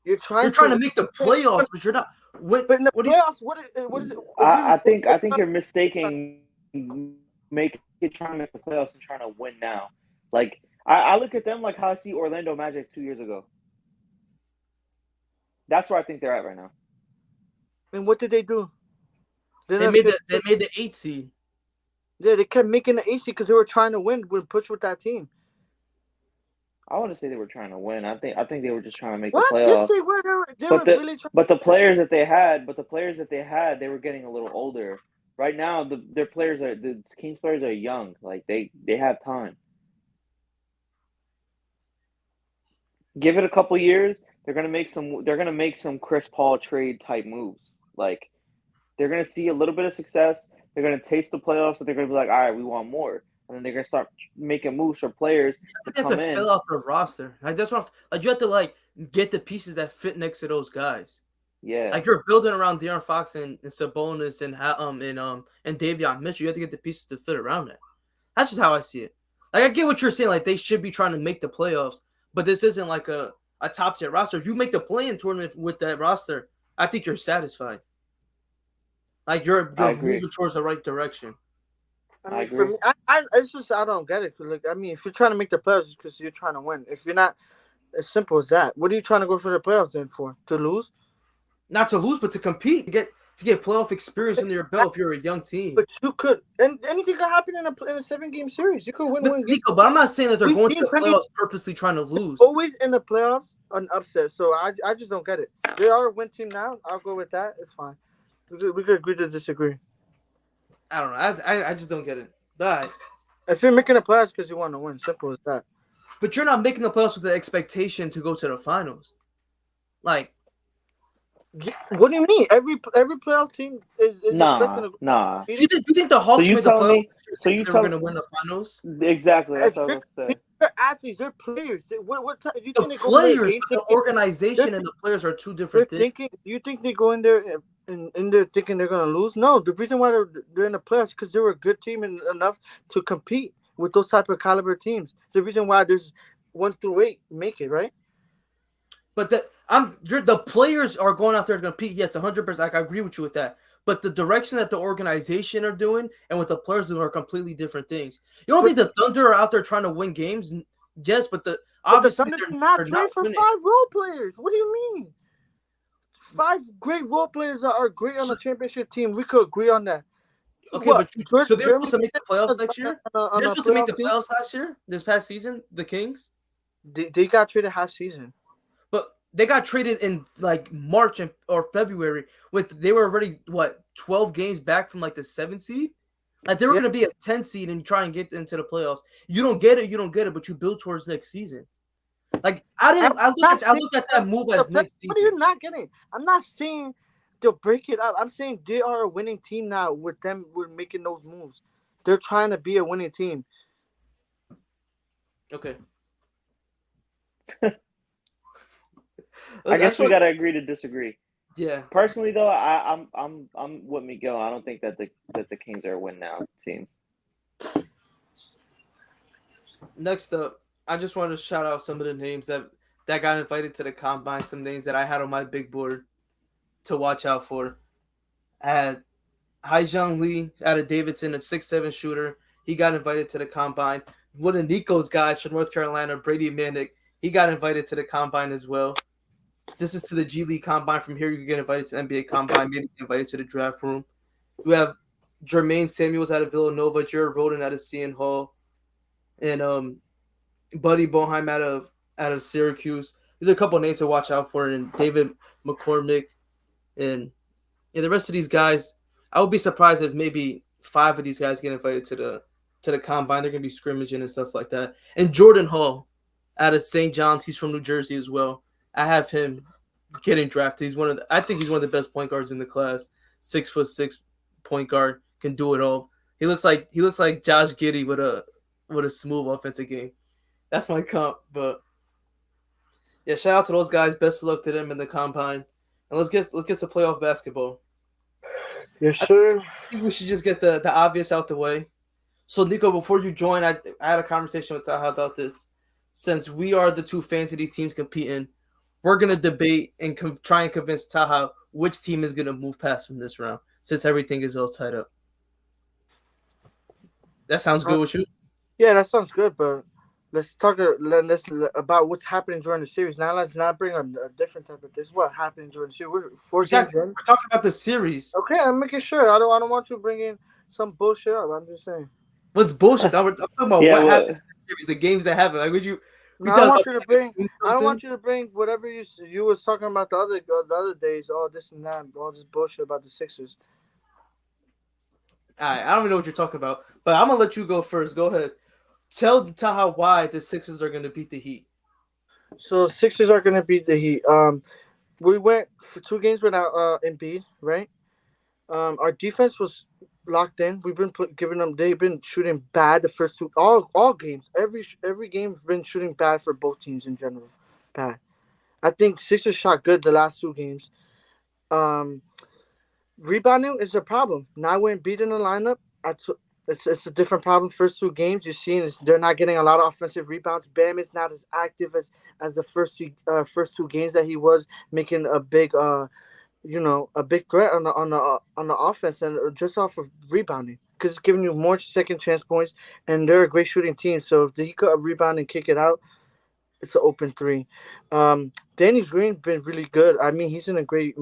You're trying to make the playoffs, but you're not. But in the playoffs, what is it? I think you're mistaking. Trying to make the playoffs and trying to win now. Like I look at them like how I see Orlando Magic 2 years ago. That's where I think they're at right now. And what did they do? They made the 8 seed. Yeah, they kept making the 8 seed because they were trying to win when pushed with that team. I want to say they were trying to win. I think they were just trying to make the playoffs. Yes, they were. They were really trying. But the players that they had, they were getting a little older. Right now, the Kings players are young. Like they have time. Give it a couple years, they're gonna make some Chris Paul trade type moves. Like they're gonna see a little bit of success. They're gonna taste the playoffs, and they're gonna be like, all right, we want more. And then they're gonna start making moves for players to come in. Fill out the roster. Like that's what you have to get the pieces that fit next to those guys. Yeah, like you're building around De'Aaron Fox and Sabonis and Davion Mitchell. You have to get the pieces to fit around that. That's just how I see it. Like I get what you're saying. Like they should be trying to make the playoffs, but this isn't like a top tier roster. If you make the play-in tournament with that roster, I think you're satisfied. Like you're I agree. moving towards the right direction. I I mean, for agree. me, it's just I don't get it. 'Cause, like, I mean, if you're trying to make the playoffs, it's because you're trying to win. If you're not, as simple as that. What are you trying to go for the playoffs then for? To lose? Not to lose, but to compete, to get playoff experience under your belt if you're a young team. But you could, and anything could happen in a 7-game series. You could win one game. Nico, but I'm not saying that they're We've going to seen the plenty- playoffs purposely trying to lose. Always in the playoffs, an upset. So I just don't get it. They are a win team now. I'll go with that. It's fine. We could agree to disagree. I don't know. I just don't get it. But If you're making the playoffs because you want to win, simple as that. But you're not making the playoffs with the expectation to go to the finals. Like, what do you mean? Every playoff team is expecting to go. Nah. do you think the Hawks made the playoffs? So you they tell were going to win the finals? Exactly. That's what I was gonna say. They're athletes. They're players. What time? You The think players, but the organization and the players are two different things. You think they go in there and in there thinking they're gonna lose? No, the reason why they're in the playoffs because they were a good team and enough to compete with those type of caliber teams. The reason why there's 1 through 8 make it right. But the players are going out there to compete. Yes, 100%. Like, I agree with you with that. But the direction that the organization are doing and what the players doing are completely different things. You don't think the Thunder are out there trying to win games? Yes, but obviously the Thunder they're not not trade for winning. 5 role players. What do you mean? 5 great role players that are great on the championship team. We could agree on that. Okay, What? so they're supposed to make the playoffs next year? They're supposed to make the team? playoffs last year? This past season? The Kings? They got traded half season. But they got traded in like March or February. They were already 12 games back from like the 7th seed. Like they were gonna be a 10 seed and try and get into the playoffs. You don't get it, but you build towards next season. Like I look at that move as next season. What are you not getting? I'm not saying they'll break it up. I'm saying they are a winning team now. With them, we're making those moves. They're trying to be a winning team. Okay. I guess we gotta agree to disagree. Yeah. Personally, though, I'm with Miguel. I don't think that the Kings are a win now team. Next up, I just wanted to shout out some of the names that got invited to the combine. Some names that I had on my big board to watch out for. I had Haijun Lee out of Davidson, a 6'7" shooter. He got invited to the combine. One of Nico's guys from North Carolina, Brady Manick, he got invited to the combine as well. This is to the G League combine. From here, you can get invited to NBA combine, maybe get invited to the draft room. We have Jermaine Samuels out of Villanova, Jared Roden out of Seton Hall, and Buddy Boeheim out of Syracuse. These are a couple of names to watch out for, and David McCormick, and the rest of these guys. I would be surprised if maybe 5 of these guys get invited to the combine. They're gonna be scrimmaging and stuff like that. And Jordan Hall out of St. John's, he's from New Jersey as well. I have him getting drafted. I think he's one of the best point guards in the class. 6'6" point guard, can do it all. He looks like Josh Giddey with a smooth offensive game. That's my comp, but yeah, shout out to those guys. Best of luck to them in the combine. And let's get some playoff basketball. Yes, sir. I think we should just get the obvious out the way. So Nico, before you join, I had a conversation with Taha about this. Since we are the 2 fans of these teams competing, we're going to debate and try and convince Taha which team is going to move past from this round, since everything is all tied up. That sounds good with you? Yeah, that sounds good, but let's talk about what's happening during the series. Now let's not bring a different type of this. What happened during the series? We're 4 games in. We're talking about the series. Okay, I'm making sure. I don't want you bringing some bullshit up. I'm just saying. What's bullshit? I'm talking about what happened in the series, the games that happened. Like, would you? No, I don't want you to bring whatever you was talking about the other days, all this and that, all this bullshit about the Sixers. All right, I don't even know what you're talking about, but I'm gonna let you go first. Go ahead. Tell Taha why the Sixers are gonna beat the Heat. So Sixers are gonna beat the Heat. We went for 2 games without Embiid, right? Our defense was locked in. We've been giving them. They've been shooting bad the first 2 all games. Every game's been shooting bad for both teams in general. Bad. I think Sixers shot good the last 2 games. Rebounding is a problem. Now when Embiid in the lineup, it's a different problem. First two games you're seeing is they're not getting a lot of offensive rebounds. Bam is not as active as the first two games that he was making a big a big threat on the offense and just off of rebounding because it's giving you more second chance points and they're a great shooting team. So if he could rebound and kick it out, it's an open three. Danny Green's been really good. I mean, he's in a great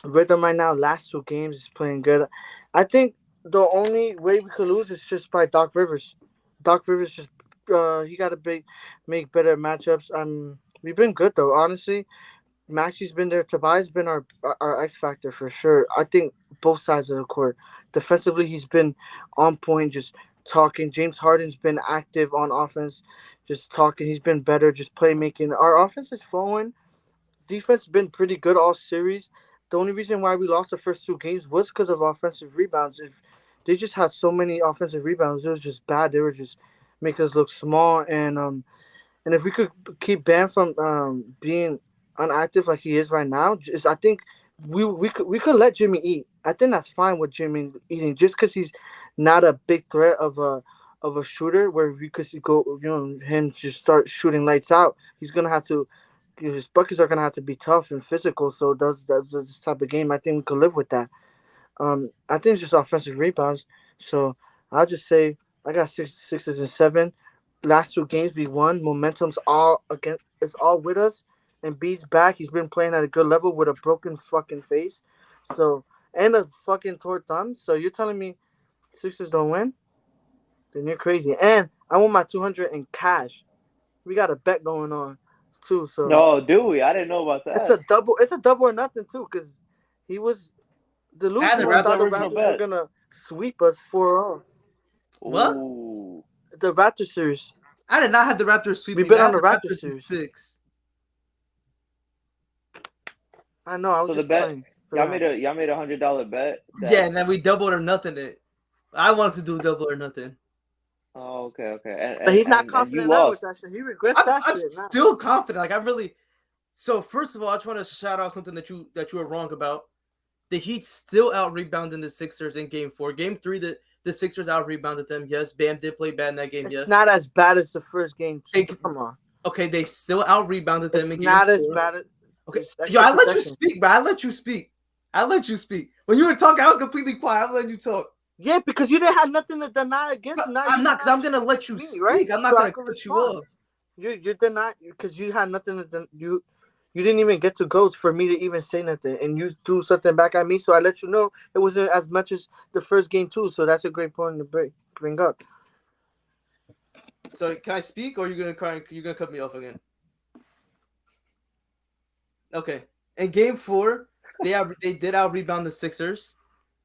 rhythm right now. Last two games, he's playing good. I think the only way we could lose is just by Doc Rivers. Doc Rivers just he got to make better matchups. We've been good though, honestly. Maxi's been there. Tobias been our X factor for sure. I think both sides of the court. Defensively, he's been on point, just talking. James Harden's been active on offense, just talking. He's been better, just playmaking. Our offense is flowing. Defense been pretty good all series. The only reason why we lost the first two games was because of offensive rebounds. If they just had so many offensive rebounds, it was just bad. They were just making us look small and if we could keep Bam from being unactive like he is right now, just I think we could let Jimmy eat. I think that's fine with Jimmy eating, just because he's not a big threat of a shooter where we could go him just start shooting lights out. He's gonna have to his buckets are gonna have to be tough and physical. So that's this type of game. I think we could live with that. I think it's just offensive rebounds. So I'll just say I got sixes and seven. Last two games we won. Momentum's all again. It's all with us. And B's back. He's been playing at a good level with a broken fucking face. So and a fucking torn thumb. So you're telling me Sixers don't win? Then you're crazy. And I want my 200 in cash. We got a bet going on too. So No, do we? I didn't know about it's that. a double. It's a double or nothing too. Because he was the And the loser What's the thought the original Raptors were bet? gonna sweep us 4-0. What? Ooh. The Raptors series. I did not have the Raptors We sweeping. bet I on had the the Raptors Raptors in series. 6. I know. I was So the just bet playing. y'all made Relax. a $100 bet Yeah, that. and then we doubled or nothing it. I wanted to do double or nothing. Oh, okay, But he's not and you confident now with lost. that shit. He regrets I'm, that I'm shit now. still confident. Like I really. So first of all, I just want to shout out something that you were wrong about. The Heat still out rebounding the Sixers in Game 4. Game 3, the Sixers out rebounded them. Yes, Bam did play bad in that game. It's Yes, not as bad as the first game. they, Come on. okay, they still out rebounded them It's in Game not as 4. bad as Okay, it's yo, extra I let you possession. speak, bro. I let you speak. I let you speak. When you were talking, I was completely quiet. I'm letting you talk. Yeah, because you didn't have nothing to deny against. Now I'm you not, because deny I'm gonna let you me, right? speak. I'm not So I gonna can cut you respond. off. You deny because you had nothing you didn't even get to go for me to even say nothing, and you threw something back at me. So I let you know it wasn't as much as the first game too. So that's a great point to bring up. So can I speak, or you're gonna cut me off again? Okay. In Game 4, they did out rebound the Sixers.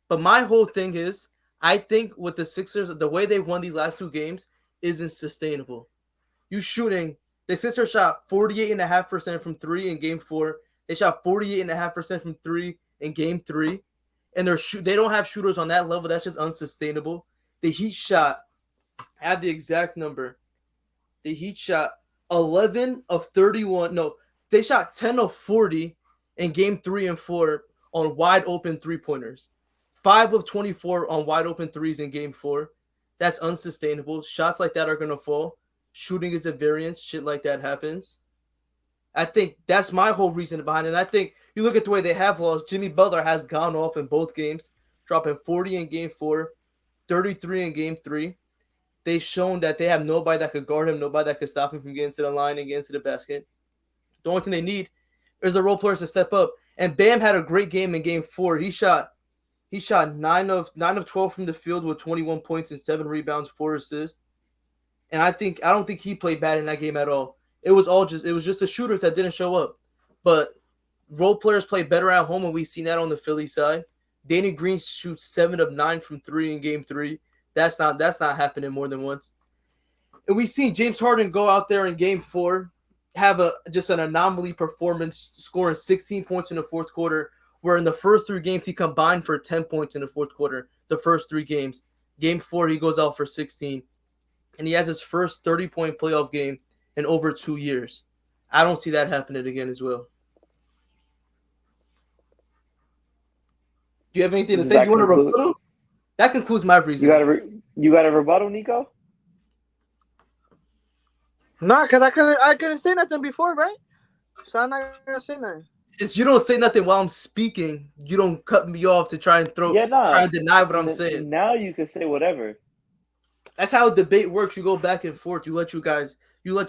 But my whole thing is, I think with the Sixers, the way they won these last two games isn't sustainable. You shooting, the Sixers shot 48.5% from 3 in Game 4. They shot 48.5% from 3 in Game 3. And they don't have shooters on that level. That's just unsustainable. The Heat shot, I have the exact number. The Heat shot 11 of 31. No, they shot 10 of 40 in Game 3 and 4 on wide open three-pointers. 5 of 24 on wide open threes in Game 4. That's unsustainable. Shots like that are going to fall. Shooting is a variance. Shit like that happens. I think that's my whole reason behind it. And I think you look at the way they have lost. Jimmy Butler has gone off in both games, dropping 40 in Game 4, 33 in Game 3. They've shown that they have nobody that could guard him, nobody that could stop him from getting to the line and getting to the basket. The only thing they need is the role players to step up. And Bam had a great game in Game 4. He shot 9 of 12 from the field with 21 points and 7 rebounds, 4 assists. And I don't think he played bad in that game at all. It was just the shooters that didn't show up. But role players play better at home, and we've seen that on the Philly side. Danny Green shoots 7 of 9 from 3 in Game 3. That's not happening more than once. And we've seen James Harden go out there in Game 4, have just an anomaly performance, scoring 16 points in the fourth quarter, where in the first 3 games he combined for 10 points in the fourth quarter. The first 3 games. Game 4, he goes out for 16. And he has his first 30-point playoff game in over 2 years. I don't see that happening again as well. Do you have anything to say? Do you want to rebuttal? That concludes my reason. You got a rebuttal, Nico? No, because I couldn't say nothing before, right? So I'm not gonna say nothing. It's you don't say nothing while I'm speaking. You don't cut me off to try and try and deny what I'm saying. Now you can say whatever. That's how debate works. You go back and forth. You let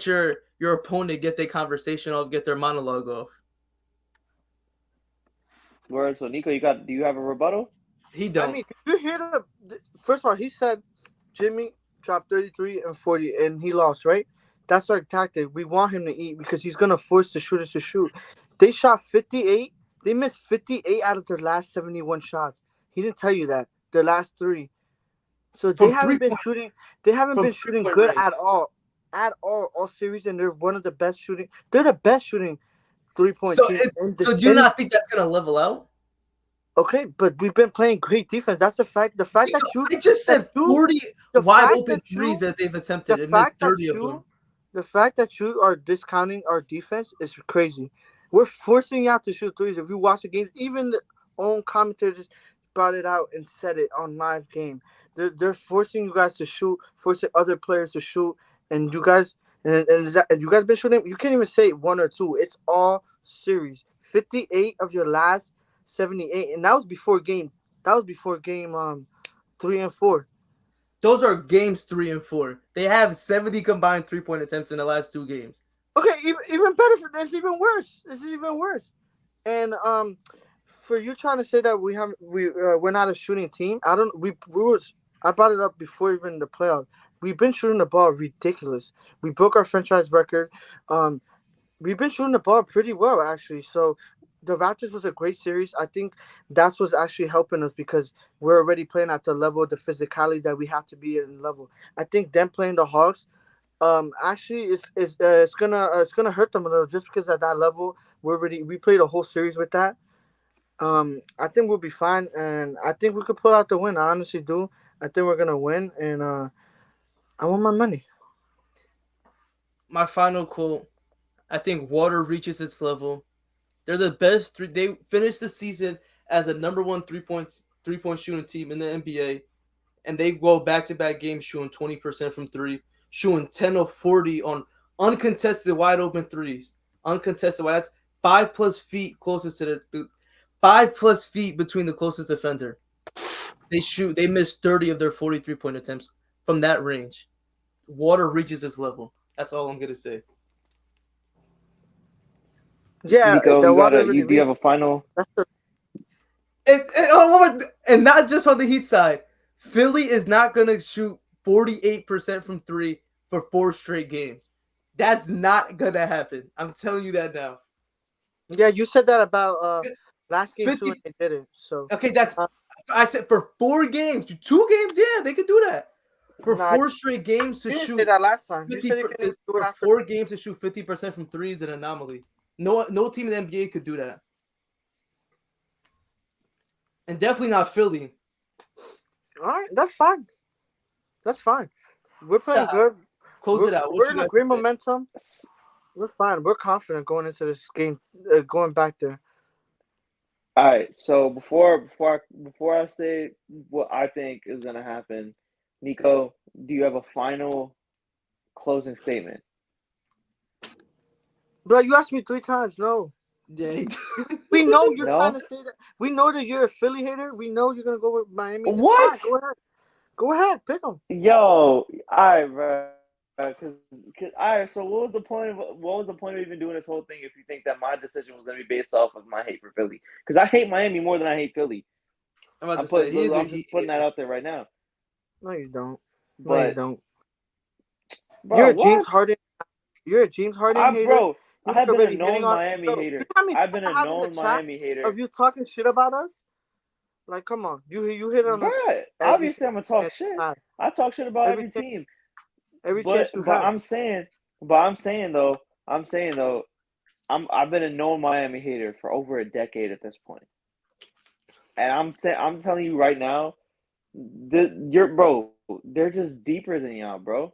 your opponent get their conversation off, get their monologue off. Word. So Nico, do you have a rebuttal? He don't. I mean, did you hear first of all, he said Jimmy dropped 33 and 40 and he lost, right? That's our tactic. We want him to eat because he's gonna force the shooters to shoot. They shot 58. They missed 58 out of their last 71 shots. He didn't tell you that. Their last 3. So they haven't been shooting. They haven't been shooting good at all all series, and they're one of the best shooting. They're the best shooting 3-point team. So do you not think that's gonna level out? Okay, but we've been playing great defense. That's the fact. The fact that you I just said 40 wide open threes that they've attempted. The fact that you are discounting our defense is crazy. We're forcing you out to shoot threes. If you watch the games, even the own commentators brought it out and said it on live game. They're forcing you guys to shoot, forcing other players to shoot, and you guys you guys been shooting. You can't even say 1 or 2. It's all series. 58 of your last 78, and that was before game. That was before game 3 and 4. Those are games 3 and 4. They have 70 combined 3-point attempts in the last 2 games. Okay, even better. It's even worse. This is even worse. And for you trying to say that we're not a shooting team, I brought it up before even the playoffs. We've been shooting the ball ridiculous. We broke our franchise record. We've been shooting the ball pretty well actually. So the Raptors was a great series. I think that's what's actually helping us because we're already playing at the level of the physicality that we have to be in level. I think them playing the Hawks, actually it's gonna hurt them a little just because at that level we played a whole series with that. I think we'll be fine, and I think we could pull out the win. I honestly do. I think we're gonna win, and I want my money. My final quote: I think water reaches its level. They're the best. They finished the season as a number 1 3-point shooting team in the NBA, and they go back-to-back games shooting 20% from 3, shooting 10 of 40 on uncontested wide open threes. Uncontested, that's 5+ feet closest to the 5+ feet between the closest defender. They miss 30 of their 43-point attempts from that range. Water reaches its level. That's all I'm gonna say. Yeah, Nico, do you have a final? And not just on the Heat side, Philly is not gonna shoot 48% from 3 for 4 straight games. That's not gonna happen. I'm telling you that now. Yeah, you said that about last game 50, too, and they did it. So okay, I said for 4 games, 2 games, yeah, they could do that. For 4 straight games to shoot. Say that last time. 50%, for 4 games to shoot 50% from 3 is an anomaly. No team in the NBA could do that. And definitely not Philly. All right, that's fine. That's fine. We're playing good. Close it out. We're in a great momentum. We're fine. We're confident going into this game, going back there. All right. So before I say what I think is gonna happen, Nico, do you have a final closing statement? Bro, you asked me 3 times. No. Yeah. We know you're trying to say that. We know that you're a Philly hater. We know you're gonna go with Miami. What? Go ahead. Pick them. Yo, all right, bro. Because all right. So what was the point of even doing this whole thing if you think that my decision was gonna be based off of my hate for Philly? Because I hate Miami more than I hate Philly. I'm just putting that out there right now. No, you don't. No, you don't. Bro, you're a James Harden. You're a James Harden hater. Bro, I've been a known Miami hater. I've been a known Miami hater. Of you talking shit about us? Like, come on. You hit on us. Obviously, I'm going to talk shit. I talk shit about every team. Chance you have. I'm saying though, I've been a known Miami hater for over a decade at this point. And I'm telling you right now, they're just deeper than y'all, bro.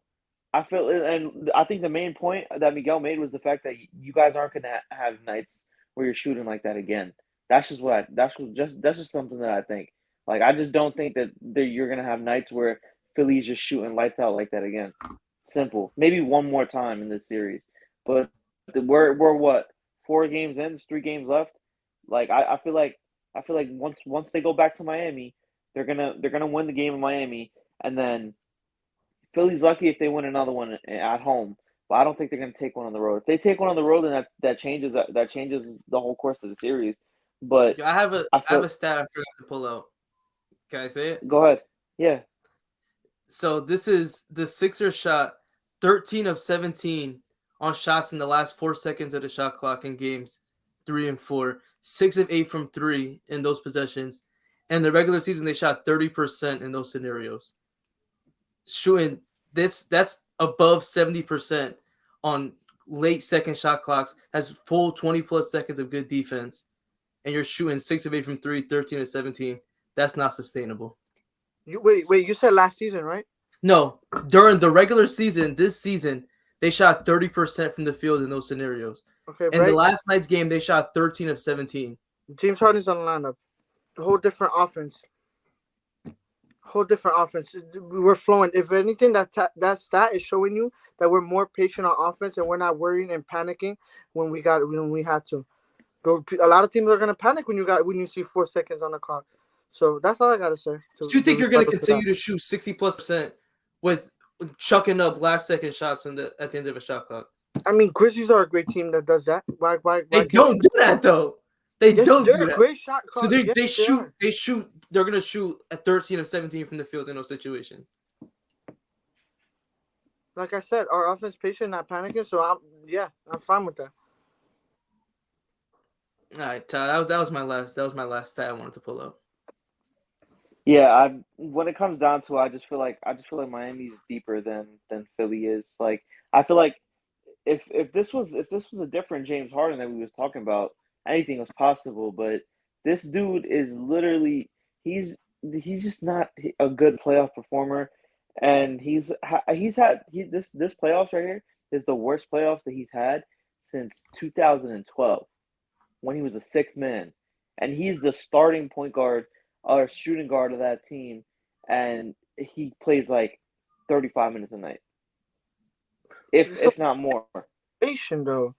I think the main point that Miguel made was the fact that you guys aren't gonna have nights where you're shooting like that again. That's just something that I think. Like I just don't think that you're gonna have nights where Philly's just shooting lights out like that again. Simple. Maybe one more time in this series, but we're what 4 games in? There's 3 games left. Like I feel like once they go back to Miami, they're gonna win the game in Miami, and then Philly's lucky if they win another one at home. But I don't think they're gonna take one on the road. If they take one on the road, then that changes the whole course of the series. But I have I a feel. stat I forgot to pull out. Can I say it? Go ahead. Yeah. So this is the Sixers shot 13 of 17 on shots in the last 4 seconds of the shot clock in games 3 and 4. 6 of 8 from 3 in those possessions. And the regular season they shot 30% in those scenarios. Shooting that's above 70% on late second shot clocks. Has full 20 plus seconds of good defense. And you're shooting 6 of 8 from 3, 13 of 17. That's not sustainable. Wait. You said last season, right? No, during the regular season, this season, they shot 30% from the field in those scenarios. Okay, In the right. last night's game, they shot 13 of 17. James Harden's on the lineup. A whole different offense. We're flowing. If anything, that stat is showing you that we're more patient on offense and we're not worrying and panicking when we had to. A lot of teams are gonna panic when you see 4 seconds on the clock. So that's all I gotta say. Do you think you're going to continue to shoot 60+% with chucking up last second shots at the end of a shot clock? I mean, Grizzlies are a great team that does that. Why They don't do that though. They don't they're do a that. great shot So clock. they shoot. They're going to shoot at 13 of 17 from the field in those situations. Like I said, our offense patient, not panicking. So I'm fine with that. All right, that was my last stat I wanted to pull up. Yeah, when it comes down to it, I just feel like Miami is deeper than Philly is. Like I feel like if this was a different James Harden that we was talking about, anything was possible. But this dude is literally he's just not a good playoff performer, and this playoffs right here is the worst playoffs that he's had since 2012 when he was a sixth man, and he's the starting point guard or shooting guard of that team, and he plays like 35 minutes a night, if not more. Patient though.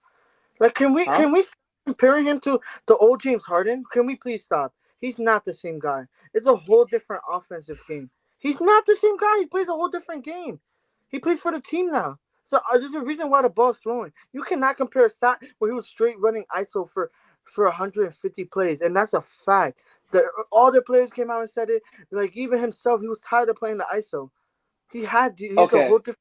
Like, can we Huh? stop comparing him to the old James Harden? Can we please stop? He's not the same guy. It's a whole different offensive game. He's not the same guy. He plays a whole different game. He plays for the team now. So there's a reason why the ball's flowing. You cannot compare a stat where he was straight running ISO for 150 plays, and that's a fact. All the players came out and said it. Like even himself, he was tired of playing the ISO. He has a Okay. whole different.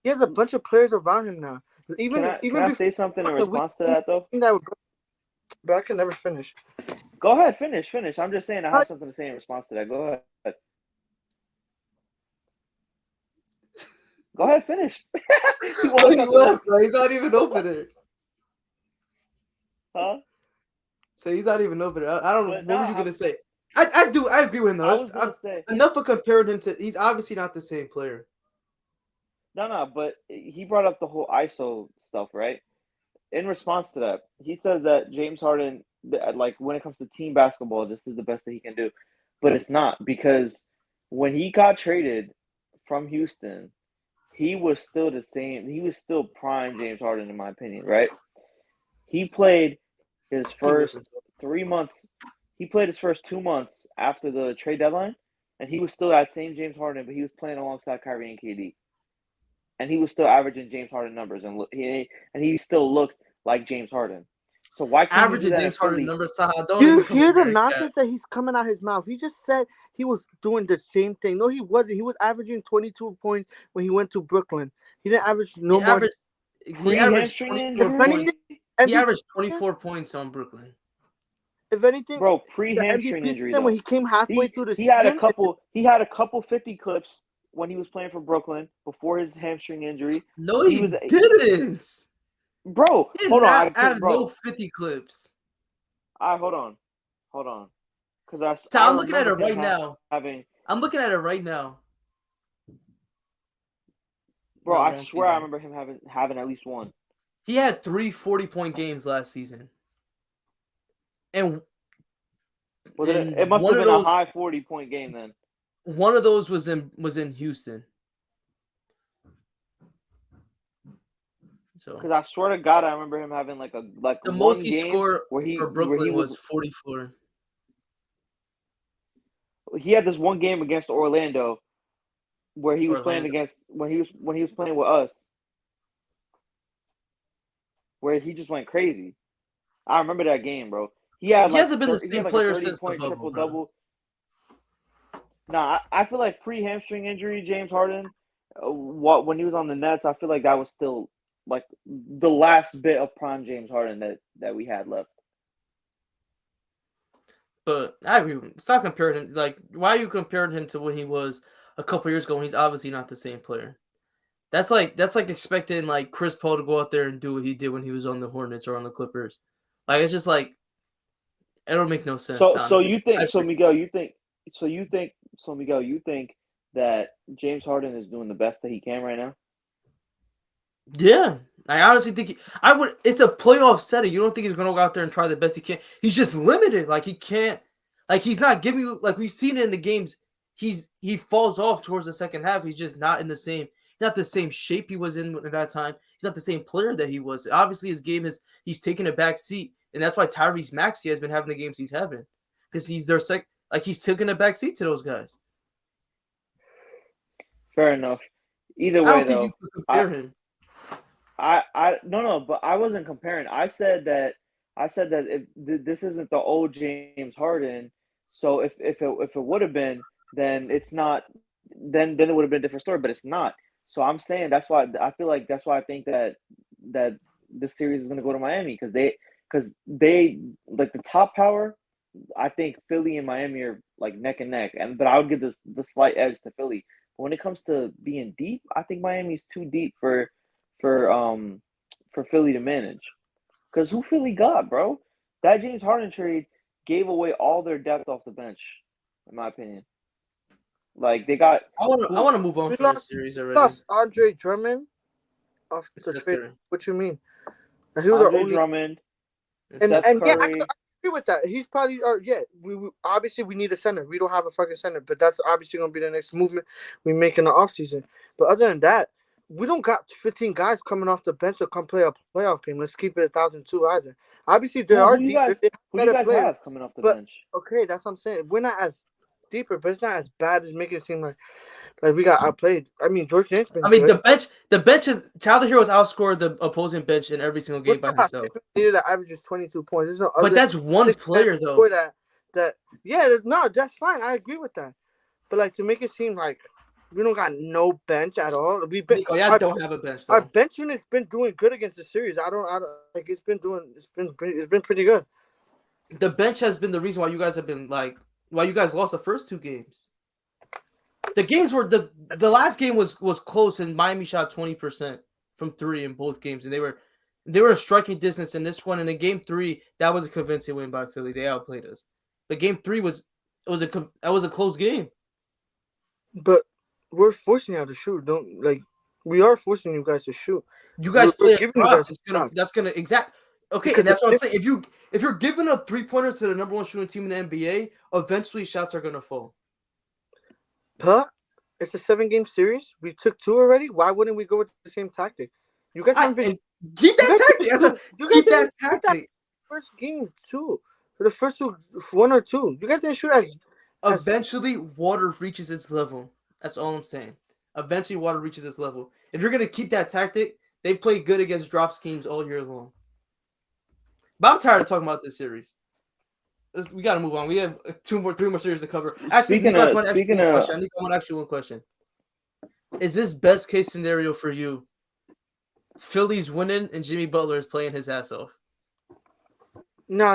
He has a bunch of players around him now. Even Can I before say something in response to that though? that would go, but I can never finish. Go ahead, finish. I'm just saying I have something to say in response to that. Go ahead. Go ahead, finish. He left, bro. He's not even over there. Huh? So he's not even over there. I don't know. But What were you gonna say? I agree with him though. I was gonna say Enough of comparing him to. He's obviously not the same player. no, but he brought up the whole ISO stuff, right? In response to that, he says that James Harden, like when it comes to team basketball, this is the best that he can do, but it's not because when he got traded from Houston, he was still the same. He was still prime James Harden, in my opinion, right? He played his first 3 months. He played his first 2 months after the trade deadline, and he was still that same James Harden, but he was playing alongside Kyrie and KD, and he was still averaging James Harden numbers, and he still looked like James Harden. So why can't you do Averaging that James in Harden Philly? numbers, Taha. Don't You even come hear over the here, nonsense that he's coming out his mouth. He just said he was doing the same thing. No, he wasn't. He was averaging 22 points when he went to Brooklyn. He didn't average no more. He averaged Pre-hamstring 24 injury, points. He averaged 24 points on Brooklyn. If anything, bro. the Pre-hamstring MVP injury season when though. he came halfway through the He had a season. couple 50 clips when he was playing for Brooklyn before his hamstring injury. No, he didn't. Bro, He hold did on. not have no 50 clips. Hold on. Because I'm looking at it right now. I'm looking at it right now. Bro, I swear I remember him having at least one. He had 3 40-point games last season. And It must have been a high 40-point game then. One of those was in Houston. So because I swear to God, I remember him having like the one most he game scored where he for Brooklyn was 44. He had this one game against Orlando where he was playing against when he was playing with us, where he just went crazy. I remember that game, bro. He hasn't been the same player since the 30-point bubble, triple-double. Nah, I feel like pre-hamstring injury, James Harden, when he was on the Nets, I feel like that was still like the last bit of prime James Harden that we had left. But I agree. Stop comparing him. Like, why are you comparing him to when he was a couple years ago when he's obviously not the same player? That's like expecting like Chris Paul to go out there and do what he did when he was on the Hornets or on the Clippers. Like, it's just like it don't make no sense. So you think Miguel, you think that James Harden is doing the best that he can right now? Yeah, I honestly think I would. It's a playoff setting. You don't think he's gonna go out there and try the best he can? He's just limited. Like he can't. Like he's not giving you. Like we've seen it in the games. He falls off towards the second half. He's just not in the same. Not the same shape he was in at that time. He's not the same player that he was. Obviously, his game he's taken a back seat, and that's why Tyrese Maxey has been having the games he's having because he's their he's taking a back seat to those guys. Fair enough. Either way, I don't think you could compare him. No, but I wasn't comparing. I said that if this isn't the old James Harden, so if it would have been, then it's not. Then it would have been a different story, but it's not. So I'm saying that's why I feel like that's why I think that this series is going to go to Miami because they like the top power. I think Philly and Miami are like neck and neck, but I would give the slight edge to Philly. But when it comes to being deep, I think Miami's too deep for Philly to manage. Because who Philly got, bro? That James Harden trade gave away all their depth off the bench, in my opinion. Like they got. I want to move on from this series already. Lost Andre Drummond off the trade. What you mean? He was Andre Drummond. And yeah, I agree with that. He's probably we obviously we need a center. We don't have a fucking center, but that's obviously gonna be the next movement we make in the offseason. But other than that, we don't got 15 guys coming off the bench to come play a playoff game. Let's keep it 1,002 either. Obviously, there are deep. Who you guys have coming off the bench? Okay, that's what I'm saying. We're not as deeper, but it's not as bad as making it seem like we got outplayed. I mean, George James. The bench is Tyler Hero's outscored the opposing bench in every single game by himself. That averages 22 points. But that's one player though. That's fine. I agree with that. But like to make it seem like we don't got no bench at all. Nico, don't have a bench though. Our bench unit's been doing good against the series. I don't like it's been pretty good. The bench has been the reason why you guys have been why you guys lost the first two games. The games were the last game was close and Miami shot 20% from 3 in both games and they were in striking distance in this one and in game 3 that was a convincing win by Philly. They outplayed us. But game 3 was a close game. But we're forcing you to shoot. We are forcing you guys to shoot. You guys play a prop. That's gonna exact. Okay, and that's what I'm saying. If you're giving up 3-pointers to the number 1 shooting team in the NBA, eventually shots are gonna fall. But it's a 7-game series. We took 2 already. Why wouldn't we go with the same tactic? You guys haven't been keep that tactic. Keep that tactic. First game 2 for the first 1 or 2. You guys didn't shoot as. Eventually, water reaches its level. That's all I'm saying. Eventually, water reaches its level. If you're gonna keep that tactic, they play good against drop schemes all year long. But I'm tired of talking about this series. We got to move on. We have 3 more series to cover. Actually, Nico, I want to ask you one question. Is this best case scenario for you? Philly's winning and Jimmy Butler is playing his ass off. No,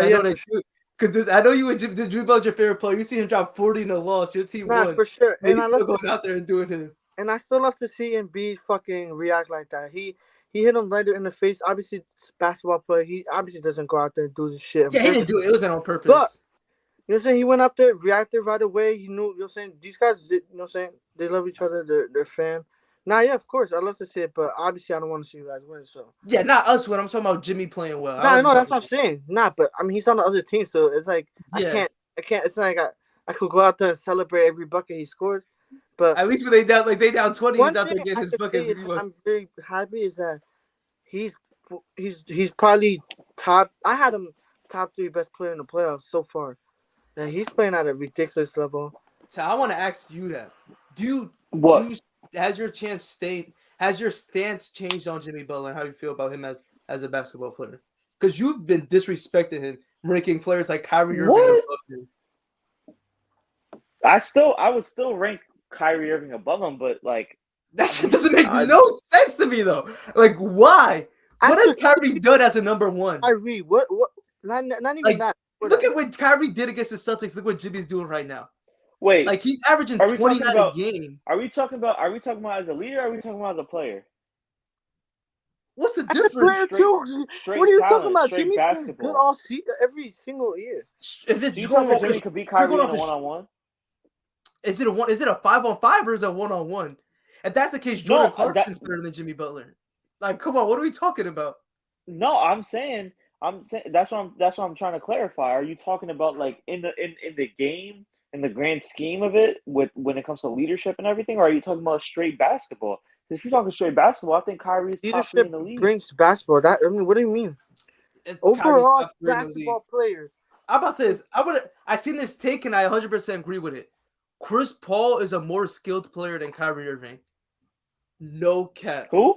because I know you and Jimmy Butler's your favorite player. You see him drop 40 in a loss. Your team won. For sure. And he's still going out there and doing him. And I still love to see Embiid fucking react like that. He hit him right in the face. Obviously, it's a basketball player. He obviously doesn't go out there and do this shit. Yeah, he didn't do it. It wasn't on purpose. But, you know what I'm saying? He went up there, reacted right away. He knew, you know what I'm saying? These guys, you know what I'm saying? They love each other. They're fam. Nah, yeah, of course. I love to see it, but obviously I don't want to see you guys win, so. Yeah, not us win. I'm talking about Jimmy playing well. No, that's what I'm saying. Nah, but, I mean, he's on the other team, so it's like, I can't I can't. It's not like I could go out there and celebrate every bucket he scored. But At least when they down 20, one he's out thing there getting I his could say buckets. is I'm very happy is that he's probably top. I had him top 3 best player in the playoffs so far. And he's playing at a ridiculous level. So I want to ask you that. What? Has your stance changed on Jimmy Butler and how you feel about him as a basketball player? Because you've been disrespecting him, ranking players like Kyrie Irving What? above him. I would still rank Kyrie Irving above him, but like That shit doesn't make no sense to me though. Like, why? What has Kyrie done as a number one? Kyrie, what? Not even Like, that. Look at what Kyrie did against the Celtics. Look what Jimmy's doing right now. wait, Like he's averaging are we 29 talking about- a game. are we talking about as a leader? Or are we talking about as a player? What's the As a difference? player Straight- too. straight What are you talent, talking about? straight Jimmy's been basketball. good all every single year. If it's Do you going think off Jimmy his, could beat if you're Kyrie going in off a his- one-on-one? is it a 5-on-5 or is it a 1-on-1? If that's the case, Jordan No, Clarkson's better than Jimmy Butler. Like, come on, what are we talking about? No, I'm saying that's what I'm trying to clarify. Are you talking about like in the game, in the grand scheme of it, when it comes to leadership and everything, or are you talking about straight basketball? If you're talking straight basketball, I think Kyrie's top 3 in Leadership the league. brings basketball. What do you mean? If Kyrie's Overall top three in the league. basketball player. How about this? I seen this take and I 100% agree with it. Chris Paul is a more skilled player than Kyrie Irving. No cap. Who?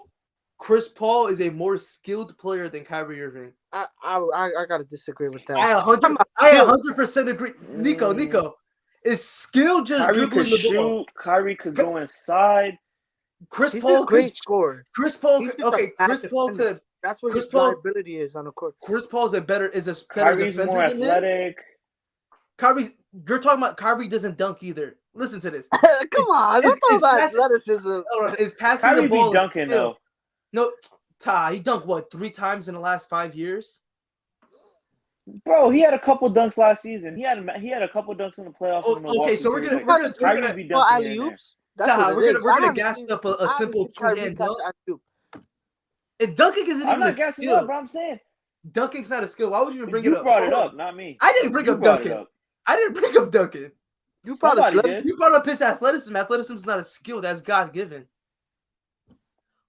Chris Paul is a more skilled player than Kyrie Irving. I gotta disagree with that. I 100% agree. Nico, is skill just Kyrie dribbling could the ball? shoot. Kyrie could go inside. Chris He's Paul a great could. scorer. Chris Paul. He's Could, just a okay, bad Chris Paul defender. could. That's what Chris his Paul- liability is on the court. Chris Paul's a better better Kyrie's defender more than him. athletic. Kyrie, you're talking about Kyrie doesn't dunk either. Listen to this. Come on, that's is not passing- athleticism. Is passing Kyrie the ball be a dunking skill? though. No, Taha, he dunked what 3 times in the last 5 years? Bro, he had a couple dunks last season. He had a couple dunks in the playoffs. Oh, in Milwaukee okay, so we're too. gonna Kyrie be dunking Well, here alley and there. oops. That's Taha, what we're it gonna is. we're I gonna haven't gas seen- up I a haven't simple seen Kyrie 2-hand catch dunk. alley-oop. And dunking isn't I'm even a not gassing skill. up, but I'm saying Dunking's not a skill. Why would you even bring you it up? brought it Hold up, on. not me. I didn't bring You up brought it dunking. up. I didn't bring up dunking. You brought Somebody athleticism. did. You brought up his athleticism. Athleticism is not a skill. That's God given.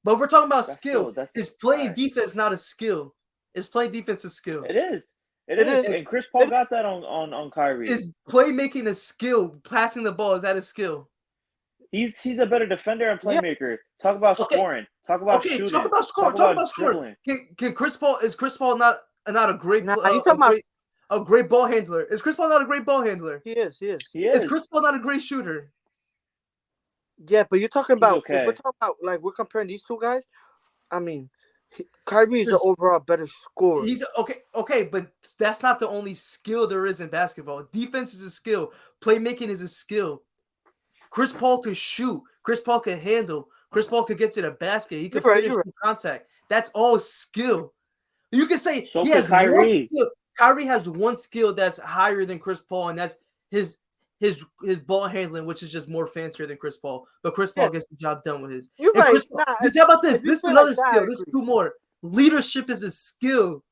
But we're talking about That's skill. still- that's Is a playing fact. defense not a skill? Is playing defense a skill? It is. It It is. is. And Chris Paul got that on Kyrie. Is playmaking a skill? Passing the ball, is that a skill? He's a better defender and Yeah. playmaker. Talk about Okay. scoring. Talk about Okay, shooting. talk about scoring. Talk about scoring. Can Chris Paul? Is Chris Paul not a great? Nah, you talking about- a great ball handler? Is Chris Paul not a great ball handler? He is. He Is is. Chris Paul not a great shooter? Yeah, but you're talking about okay. if we're talking about like we're comparing these two guys. I mean, Kyrie is an Chris- overall better scorer. He's okay, but that's not the only skill there is in basketball. Defense is a skill. Playmaking is a skill. Chris Paul could shoot. Chris Paul could handle. Chris Paul could get to the basket. He could You're right, finish you're through contact. That's all skill. You can say So he could has one Kyrie. skill. Kyrie has one skill that's higher than Chris Paul, and that's his ball handling, which is just more fancier than Chris Paul. But Chris Paul gets the job done with his. You're And right. Chris Paul- Nah, how about this? if you This is feel another like that, I skill. This is agree. 2 more. Leadership is a skill.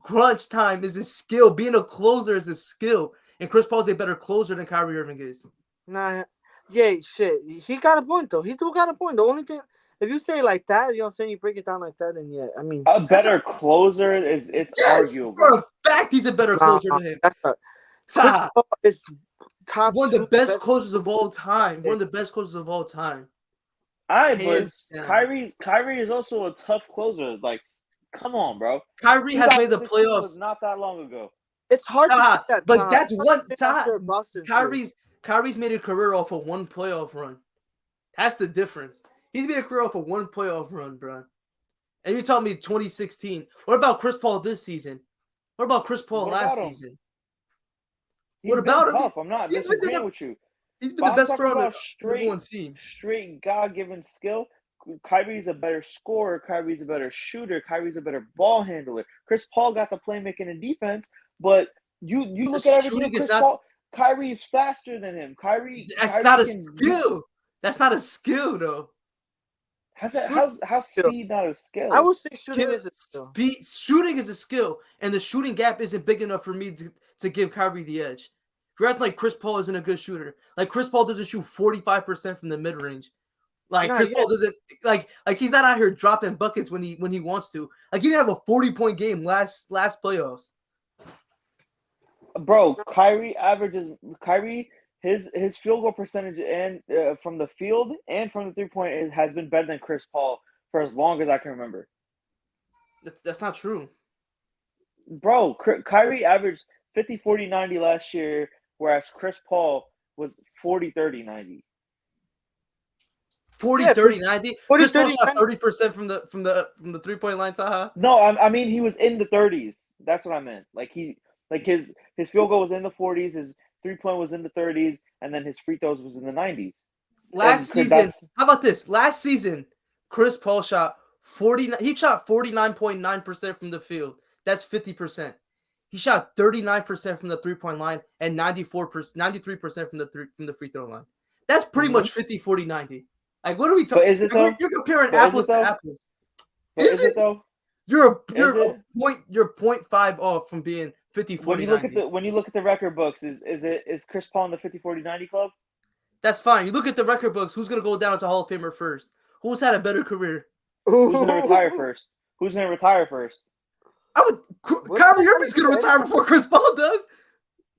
Crunch time is a skill. Being a closer is a skill. And Chris Paul's a better closer than Kyrie Irving is. Nah, yeah, shit. He got a point though. He do got a point. The only thing, if you say it like that, you know what I'm saying, you break it down like that, then yeah, I mean, A better closer it's arguable. For a fact, he's a better closer than him. That's not. Chris Taha, Paul is top one of the 2 best closers of all time. One of the best closers of all time. All right, but Hands down. Kyrie is also a tough closer. Like, come on, bro. Kyrie has made the 2016 playoffs. was not that long ago. It's hard Taha, to say that, but Taha. that's It's hard one to say after Taha, Boston series. Kyrie's made a career off of one playoff run. That's the difference. He's made a career off of one playoff run, bro. And you're telling me 2016. What about Chris Paul this season? What about Chris Paul What last about him? season? He's What been about him? tough. I'm not He's been disagreeing the- with you. He's been But the I'm best talking player on about the number one scene. straight God-given skill. Kyrie's a better scorer. Kyrie's a better shooter. Kyrie's a better ball handler. Chris Paul got the playmaking and defense, but you look at everything. shooting is Chris not- Paul, Kyrie's faster than him. That's Kyrie not a can- skill. That's not a skill, though. How's speed not a skill? I would say shooting is a skill. Shooting is a skill, and the shooting gap isn't big enough for me to give Kyrie the edge. You're acting like Chris Paul isn't a good shooter. Like Chris Paul doesn't shoot 45% from the mid range. Like Chris Paul doesn't like he's not out here dropping buckets when he wants to. Like he didn't have a 40-point game last playoffs. Bro, Kyrie his field goal percentage and from the field and from the 3-point has been better than Chris Paul for as long as I can remember. That's not true. Bro, Kyrie averaged 50, 40, 90 last year, whereas Chris Paul was 40, 30, 90. 40, Yeah, 30, 90. 40, Chris Paul 30, shot 30% from the 3-point line, Taha. No, I mean he was in the 30s. That's what I meant. Like his field goal was in the 40s, his 3-point was in the 30s, and then his free throws was in the 90s. Last season, how about this? Last season, Chris Paul shot 49.9% from the field. That's 50%. He shot 39% from the 3-point line and 93% from the free throw line. That's pretty much 50, 40, 90. Like, what are we talking? But is it though? You're comparing apples to apples. Is it though? You're 0.5 off from being 50, 40, 90. When you look at the record books, is Chris Paul in the 50, 40, 90 club? That's fine. You look at the record books. Who's gonna go down as a Hall of Famer first? Who's had a better career? Who's gonna retire first? Kyrie Irving's gonna retire before Chris Paul does.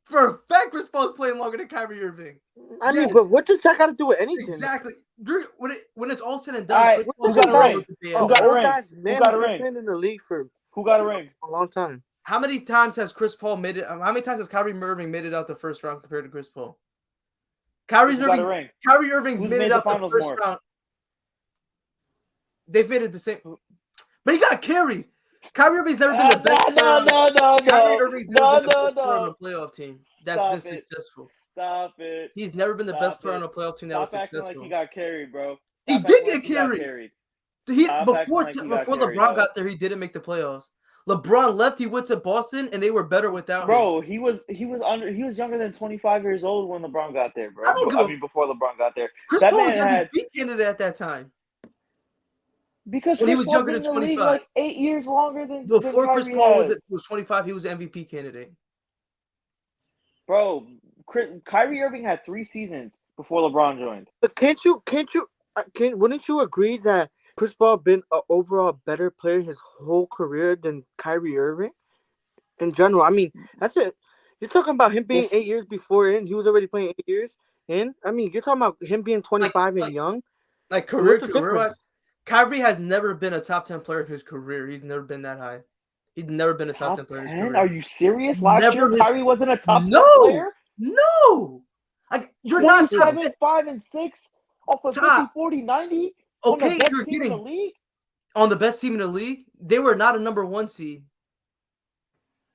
For a fact, Chris Paul's playing longer than Kyrie Irving. I mean, but what does that got to do with anything? Exactly. When it's all said and done, who got a ring? Who got a ring? Been in the league for who got a ring? A long time. How many times has Chris Paul made it? How many times has Kyrie Irving made it out the first round compared to Chris Paul? Kyrie Irving's made it out the first round. They've made it the same, but he got carried. Kyrie Irving's never been the best. Kyrie Irving's never been the best player on a playoff team that's been successful. Stop it. He's never been the best player on a playoff team that was successful. Stop acting like he got carried, bro. He did get carried. Before LeBron got there, he didn't make the playoffs. LeBron left. He went to Boston, and they were better without him. Bro, he was younger than 25 years old when LeBron got there, bro. Before LeBron got there. Chris Paul was MVP candidate at that time. Because when he was younger than 25, like 8 years longer than before than Chris Paul was 25, he was an MVP candidate. Bro, Kyrie Irving had 3 seasons before LeBron joined. But wouldn't you agree that Chris Paul been an overall better player his whole career than Kyrie Irving in general? I mean, that's it. You're talking about him being 8 years before in. He was already playing 8 years in. I mean, you're talking about him being 25 and young. Like career-wise, Kyrie has never been a top 10 player in his career. He's never been that high. He's never been a top 10 player in his career. Are you serious? Last year, Kyrie wasn't a top 10 player? No. Like, you're not 5 and 6 off of 50, 40, 90. Okay, you're getting on the best team in the league. They were not a number 1 seed.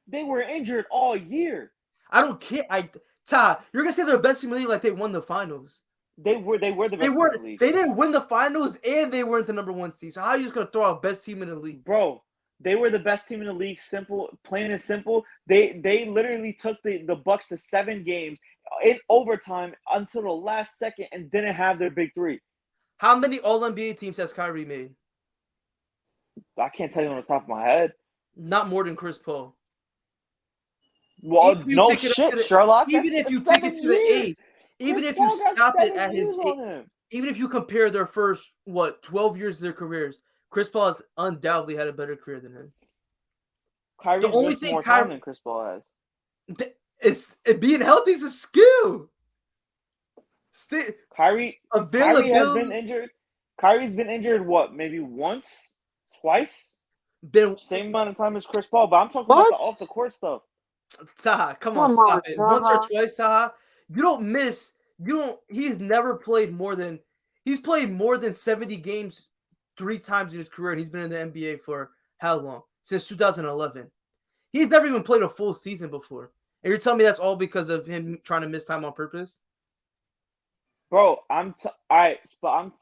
They were injured all year. I don't care. You're gonna say they're the best team in the league like they won the finals. They were the best team in the league. They didn't win the finals and they weren't the number 1 seed. So how are you just gonna throw out best team in the league? Bro, they were the best team in the league. Plain and simple. They literally took the Bucks to 7 games in overtime until the last second and didn't have their big 3. How many All-NBA teams has Kyrie made? I can't tell you on the top of my head. Not more than Chris Paul. Well, no shit, Sherlock. Even if you take it to the 8, even if you stop it at his 8, even if you compare their first 12 years of their careers, Chris Paul has undoubtedly had a better career than him. Kyrie, the only thing more time than Chris Paul has being healthy is a skill. Kyrie has been injured. Kyrie's been injured. What? Maybe once, twice. Same amount of time as Chris Paul. But I'm talking about the off the court stuff. Taha, come on, stop it. Once or twice, Taha. You don't miss. He's never played more than. He's played more than 70 games 3 times in his career, and he's been in the NBA for how long? Since 2011. He's never even played a full season before. And you're telling me that's all because of him trying to miss time on purpose? Bro, I'm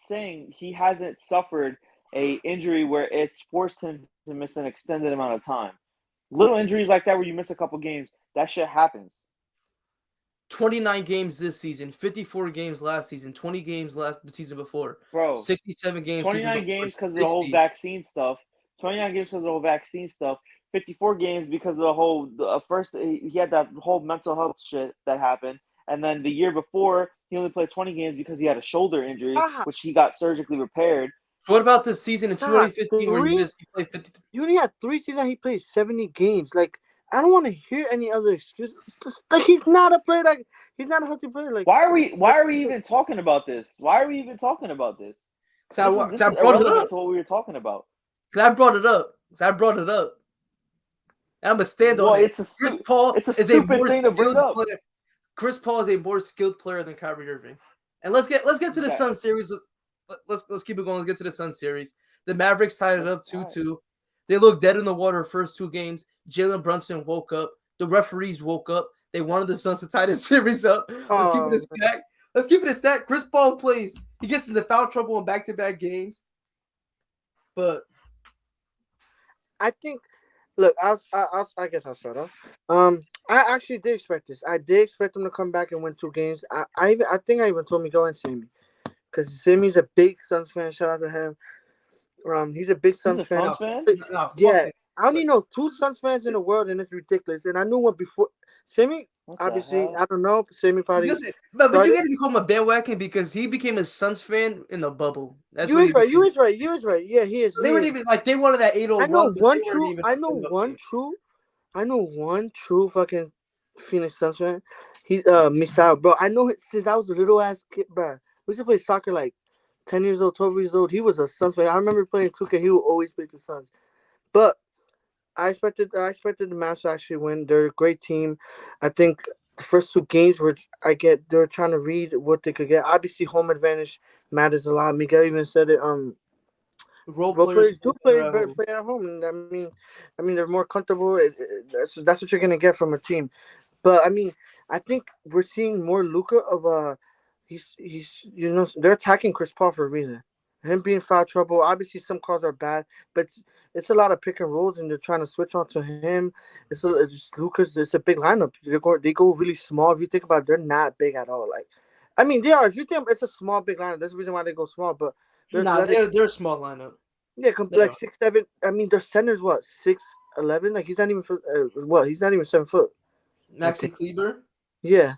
saying he hasn't suffered a injury where it's forced him to miss an extended amount of time. Little injuries like that where you miss a couple games, that shit happens. 29 games this season, 54 games last season, 20 games last season before. Bro, 67 games. 29 games because of the whole vaccine stuff. 29 games because of the whole vaccine stuff. 54 games because of the whole first he had that whole mental health shit that happened, and then the year before he only played 20 games because he had a shoulder injury, Taha, which he got surgically repaired. What about the season in Taha, 2015 where he played 50? You only had 3 seasons. He played 70 games. Like I don't want to hear any other excuse. Like he's not a player. Like he's not a healthy player. Like Why are we even talking about this? Why are we even talking about this? This I is brought it irrelevant up. to what we were talking about. Because I brought it up. And I'm gonna stand on Well, it. Chris Paul it's a is a stupid more thing to bring skilled up. player. Chris Paul is a more skilled player than Kyrie Irving. And let's get to the Sun series. Let's keep it going. Let's get to the Sun series. The Mavericks tied it up 2-2. They looked dead in the water first 2 games. Jalen Brunson woke up. The referees woke up. They wanted the Suns to tie the series up. Let's keep it a stack. Let's keep it a stack. Chris Paul plays. He gets into foul trouble in back-to-back games. But I think. Look, I guess I'll start off. I actually did expect this. I did expect him to come back and win 2 games. I think I even told Miguel and Sammy, because Sammy's a big Suns fan. Shout out to him. He's a big Suns fan. Suns fan? Yeah, I only know 2 Suns fans in the world, and it's ridiculous. And I knew one before. Sammy, obviously, I don't know. Sammy probably. But you gotta become a bandwagon because he became a Suns fan in the bubble. That's you was right. You was right. You was right. Yeah, he is. They weren't even like they wanted that 8-0 I know run. one true. I know one true fucking Phoenix Suns fan. He missed out, bro. I know since I was a little ass kid, bro. We used to play soccer like 10 years old, 12 years old. He was a Suns fan. I remember playing 2K. He would always play the Suns. But I expected the Mavs to actually win. They're a great team. I think the first 2 games they're trying to read what they could get. Obviously, home advantage matters a lot. Miguel even said it. Role players do play at home, and I mean they're more comfortable. That's what you're gonna get from a team. But I mean, I think we're seeing more Luka of he's they're attacking Chris Paul for a reason. Him being foul trouble. Obviously, some calls are bad, but it's a lot of pick and rolls, and they're trying to switch on to him. It's Luka's. It's a big lineup. They go really small. If you think about it, they're not big at all. Like, I mean, they are. If you think it's a small big lineup, that's the reason why they go small. But they're a small lineup. Yeah, like 6'7". I mean, their center's what 6'11". Like he's not even he's not even 7 foot. Maxi Kleber. Yeah,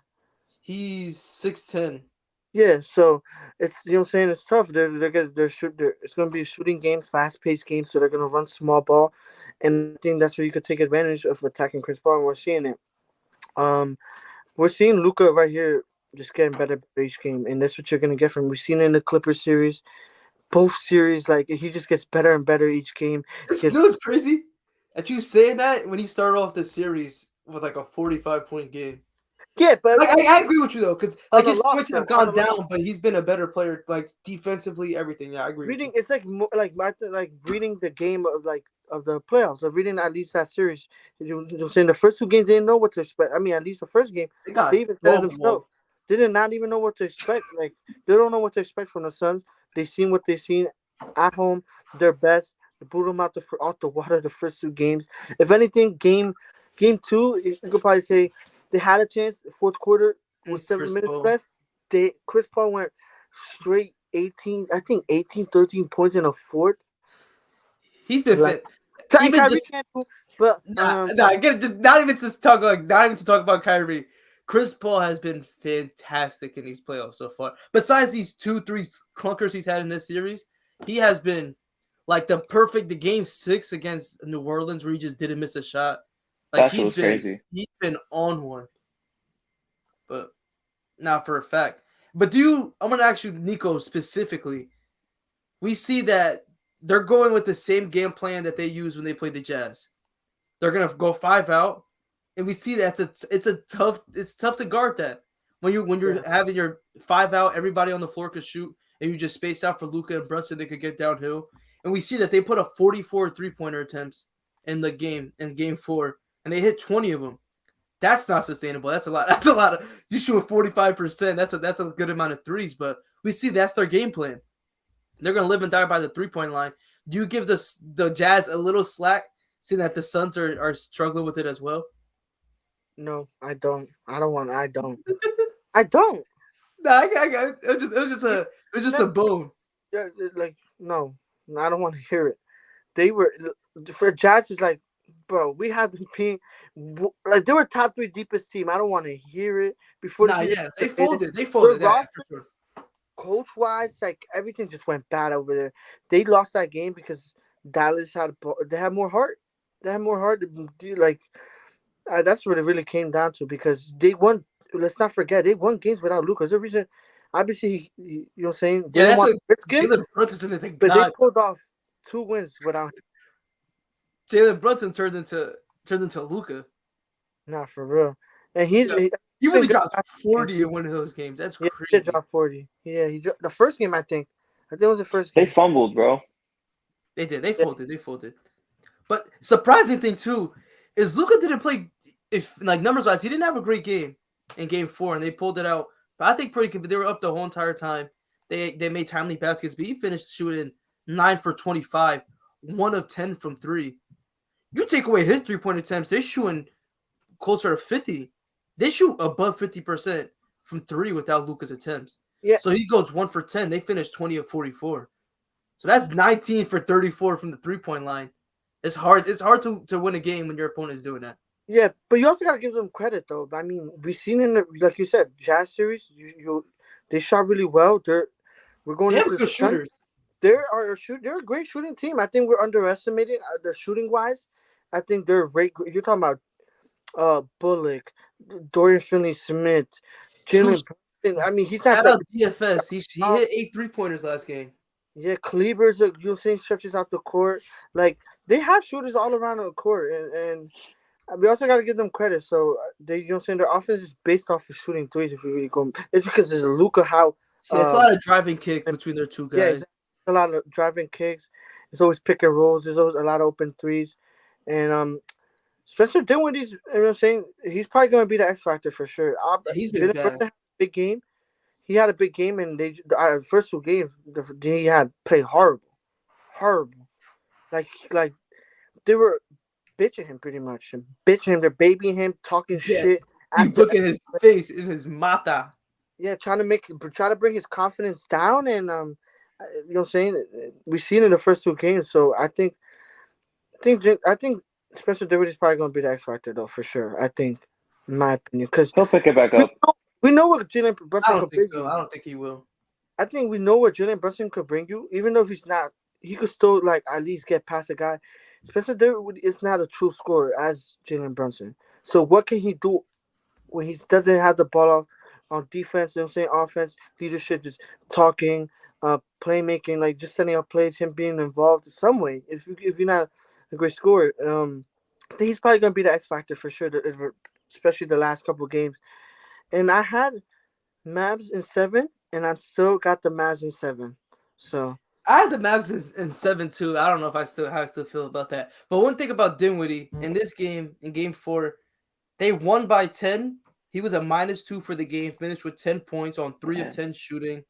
he's 6'10". Yeah, so it's what I'm saying, it's tough. It's gonna be a shooting game, fast paced game, so they're gonna run small ball, and I think that's where you could take advantage of attacking Chris Paul, and we're seeing it. We're seeing Luka right here just getting better each game, and that's what you're gonna get from him. We've seen it in the Clippers series, both series. Like he just gets better and better each game. You know what's crazy? That you saying that when he started off the series with like a 45-point game. Yeah, but I agree with you though, because like his points have gone down, but he's been a better player, like defensively, everything. Yeah, I agree. Reading it's like more like reading the game of the playoffs, of reading at least that series. You know what I'm saying? The first 2 games they didn't know what to expect. I mean, at least the first game they even said it themselves. They did not even know what to expect. Like they don't know what to expect from the Suns. They seen what they seen at home. Their best. They blew them out the water the first 2 games. If anything, game 2, you could probably say. They had a chance. Fourth quarter with 7 minutes left. Chris Paul went straight 18, 13 points in a fourth. He's been fit. Even Kyrie can't do, but not even to talk about Kyrie. Chris Paul has been fantastic in these playoffs so far. Besides these 2-3 clunkers he's had in this series, he has been like the game 6 against New Orleans where he just didn't miss a shot. Like crazy. He's been on one, but not for a fact. But I'm gonna ask you, Nico, specifically. We see that they're going with the same game plan that they used when they played the Jazz. They're gonna go 5 out, and we see that it's tough to guard that when you're having your 5 out, everybody on the floor could shoot, and you just space out for Luka and Brunson. They could get downhill, and we see that they put up 44 3-pointer attempts in game 4. And they hit 20 of them. That's not sustainable. That's a lot. That's a lot of you shoot 45%. That's a good amount of threes. But we see that's their game plan. They're gonna live and die by the 3-point line. Do you give the Jazz a little slack, seeing that the Suns are struggling with it as well? No, I don't. I don't. I don't. No, it was just a bone. Like no, I don't want to hear it. They were for Jazz is like bro, we had them being like they were top 3 deepest team. I don't want to hear it before the Nah, season. yeah, they folded. They Their folded that roster, for sure. coach wise, like everything just went bad over there. They lost that game because Dallas they had more heart. They had more heart. Like that's what it really came down to because they won. Let's not forget they won games without Lucas. The reason, obviously, you know, what I'm saying they Yeah, didn't that's want what to risk him, Jalen Brunson did. Thank but they God. pulled off 2 wins without. Jalen Brunson turned into Luka. Not for real, and he's Yeah. he, He been really good dropped last game. 40 in one of those games. That's Yeah, he did crazy. drop 40. Yeah, the first game I think it was the first They game. fumbled, bro. They did. They Yeah, folded. They folded. But surprising thing too is Luka didn't play. If like numbers wise, he didn't have a great game in Game 4, and they pulled it out. But I think pretty. They were up the whole entire time. They made timely baskets, but he finished shooting 9 for 25, 1 of 10 from 3. You take away his 3-point attempts, they're shooting closer to 50. They shoot above 50% from 3 without Luka's attempts. yeah, So he goes 1 for 10. They finished 20 of 44. So that's 19 for 34 from the 3-point line. It's hard. It's hard to win a game when your opponent is doing that. yeah. But you also gotta give them credit though. I mean, we seen in the like you said, Jazz series. They shot really well. We're going They have into good shooters. They're a great shooting team. I think we're underestimating the shooting wise. I think they're great. You're talking about Bullock, Dorian Finney-Smith, Shoot, Jalen. I mean, he's not shout that. out DFS. He hit 8 3-pointers last game. Yeah, Cleaver's you're saying stretches out the court. Like they have shooters all around the court, and we also got to give them credit. So they, you know, what I'm saying their offense is based off of shooting threes. If we really go, it's because there's a Luka how. Yeah, it's a lot of driving kick between their two Yeah, guys. exactly. A lot of driving kicks. It's always pick and rolls. There's always a lot of open threes, and Spencer Dinwiddie's. You know what I'm saying he's probably going to be the X factor for sure. Yeah, he's been Jalen bad. Brunson had a big game. He had a big game, and the first 2 games he had played horrible. Like they were bitching him pretty much, and bitching him. They're babying him, talking Yeah, shit. you look at his face in his mata. Yeah, trying to bring his confidence down, and you know what I'm saying we've seen in the first 2 games. So I think Spencer Dinwiddie's probably gonna be the X factor though for sure. I think, in my opinion, because He'll pick it back we up. we know what Jalen I Brunson don't could think bring so. you. I don't think he will. I think we know what Jalen Brunson could bring you, even though he's not. He could still like at least get past a guy. Spencer Dinwiddie is not a true scorer as Jalen Brunson. So what can he do when he doesn't have the ball on defense? You know what I'm saying offense, leadership, just talking, playmaking, like just setting up plays, him being involved in some way. If you're not a great scorer, I think he's probably gonna be the X factor for sure. Especially the last couple of games. And I had Mavs in 7, and I still got the Mavs in 7. So I had the Mavs in 7 too. I don't know if how I still feel about that. But one thing about Dinwiddie in this game, in Game 4, they won by 10. He was a -2 for the game, finished with 10 points on 3 of 10 shooting.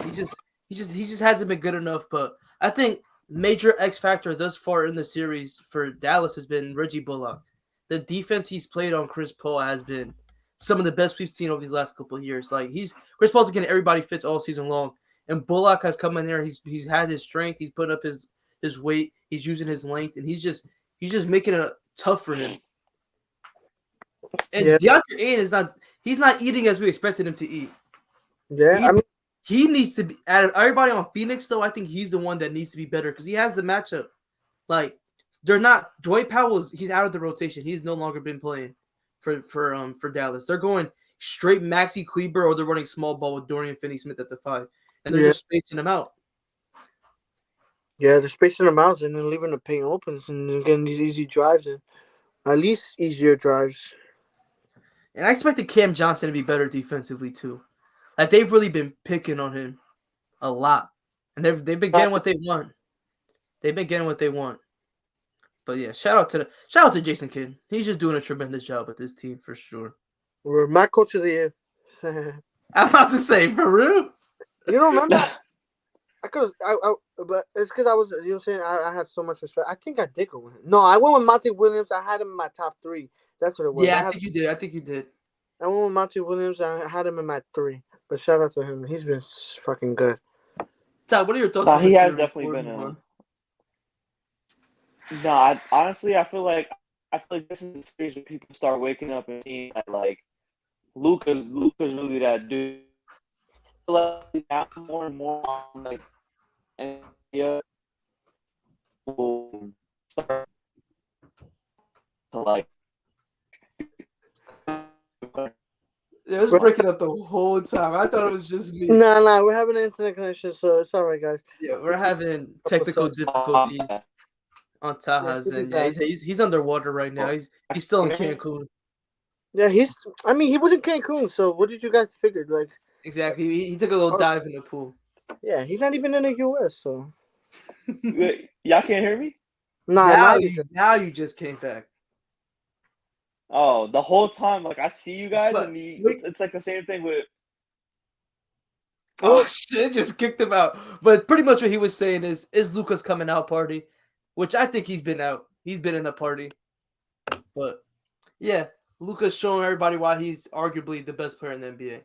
He just hasn't been good enough. But I think major X factor thus far in the series for Dallas has been Reggie Bullock. The defense he's played on Chris Paul has been some of the best we've seen over these last couple of years. Like Chris Paul's getting everybody fits all season long, and Bullock has come in there. He's had his strength. He's put up his weight. He's using his length, and he's just making it tough for him. And yeah, DeAndre Ayton he's not eating as we expected him to eat. yeah. I mean, He needs to be out of everybody on Phoenix, though. I think he's the one that needs to be better because he has the matchup. Like they're not Dwight Powell's. He's out of the rotation. He's no longer been playing for Dallas. They're going straight Maxi Kleber or they're running small ball with Dorian Finney-Smith at the 5, and they're just spacing him out. Yeah, they're spacing them out and then leaving the paint open and then getting these easy drives and at least easier drives. And I expected Cam Johnson to be better defensively too. Like they've really been picking on him a lot, and they've been getting what they want. They've been getting what they want. But yeah, shout out to Jason Kidd. He's just doing a tremendous job with this team for sure. We're my coach of the year. I'm about to say for real. You don't remember? But it's because I was, you know what I'm saying? I had so much respect. I think I did go with him. No, I went with Monty Williams. I had him in my top 3. That's what it was. Yeah, I think you did. I went with Monty Williams. I had him in my 3. But shout out to him. He's been fucking good. Todd, what are your thoughts on He this has series definitely been No, honestly, I feel like this is a series where people start waking up and seeing that like Luca's really that dude. Like now more and more on like NBA will start to like It was breaking up the whole time. I thought it was just me. Nah, we're having an internet connection, so it's all right, guys. Yeah, we're having Couple technical sucks. difficulties on Yeah, Taha's, he'll be and yeah, back. he's underwater right now. He's still in Cancun. Yeah, I mean, he was in Cancun, so what did you guys figure? Like, Exactly. He took a little oh, dive in the pool. yeah, he's not even in the U.S., so. Wait, y'all can't hear me? Nah, Now not you even. now you just came back. Oh, the whole time, like I see you guys, But and wait, it's like the same thing with. oh Well, shit, just kicked him out. But pretty much what he was saying is Luca's coming out party, which I think he's been out. He's been in a party. But yeah, Luca's showing everybody why he's arguably the best player in the NBA.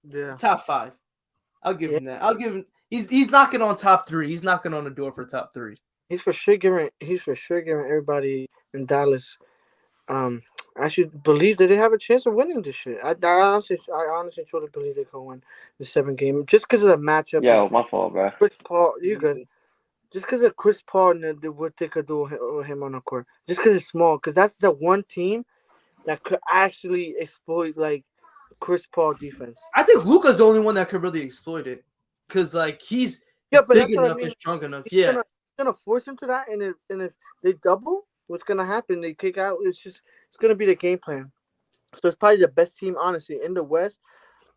yeah, Top 5. I'll give yeah. him that. I'll give him he's knocking on top 3. He's knocking on the door for top 3. He's for sure giving everybody in Dallas. I should believe that they have a chance of winning this shit. I honestly truly believe they can win the 7 game just because of the matchup of Yo, my fault, bro. Chris Paul. You good? Just because of Chris Paul and what they could do with him on the court. Just because it's small. Because that's the one team that could actually exploit like Chris Paul defense. I think Luca's the only one that could really exploit it. Cause like he's Yeah, but big that's what I enough and mean. strong enough. He's Yeah. gonna force him to that, and if they double, what's gonna happen? They kick out. It's gonna be the game plan. So it's probably the best team, honestly, in the West,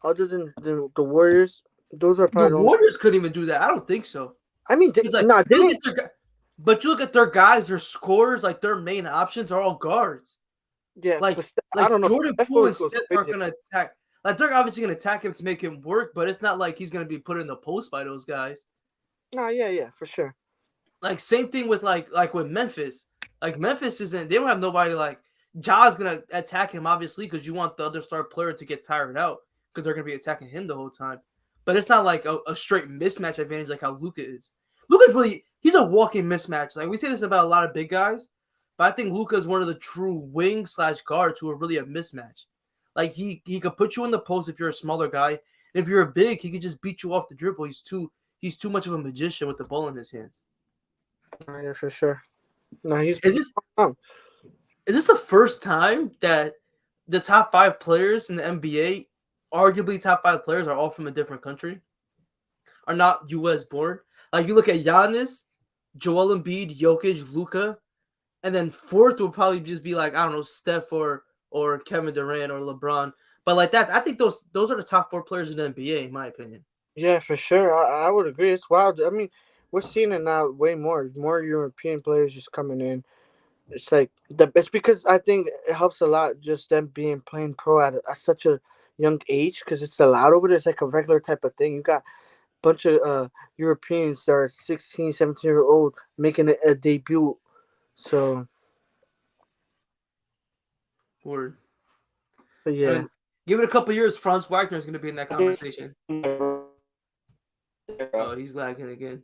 other than the Warriors. Those are The probably the only. Warriors couldn't even do that. I don't think so. I mean, It's like no, you look didn't. at but you look at their guys, their scorers, like their main options are all guards. Yeah, Like but I like don't know. Jordan Steph Poole and always goes Steph aren't crazy. gonna attack. Like they're obviously gonna attack him to make him work, but it's not like he's gonna be put in the post by those guys. No, yeah, for sure. Like same thing with like with Memphis. Like Memphis isn't they don't have nobody like Ja's gonna attack him obviously because you want the other star player to get tired out because they're gonna be attacking him the whole time. But it's not like a straight mismatch advantage like how Luca is. Luca's really he's a walking mismatch. Like we say this about a lot of big guys, but I think Luca is one of the true wing / guards who are really a mismatch. Like he could put you in the post if you're a smaller guy. And if you're a big, he could just beat you off the dribble. He's too much of a magician with the ball in his hands. No, yeah, for sure. No, he's. Is this Oh, is this the first time that the top 5 players in the NBA, arguably top 5 players, are all from a different country? Are not US born? Like you look at Giannis, Joel Embiid, Jokic, Luka, and then fourth would probably just be like, I don't know, Steph or Kevin Durant or LeBron. But like that, I think those are the top 4 players in the NBA, in my opinion. yeah, for sure. I would agree. It's wild. I mean, we're seeing it now way more. More European players just coming in. It's like it's because I think it helps a lot just them being playing pro at such a young age because it's allowed over there. It's like a regular type of thing. You got a bunch of Europeans that are 16, 17-year old making a debut. So, Word. but I yeah. mean, give it a couple years, Franz Wagner is going to be in that conversation. Oh, he's lagging again.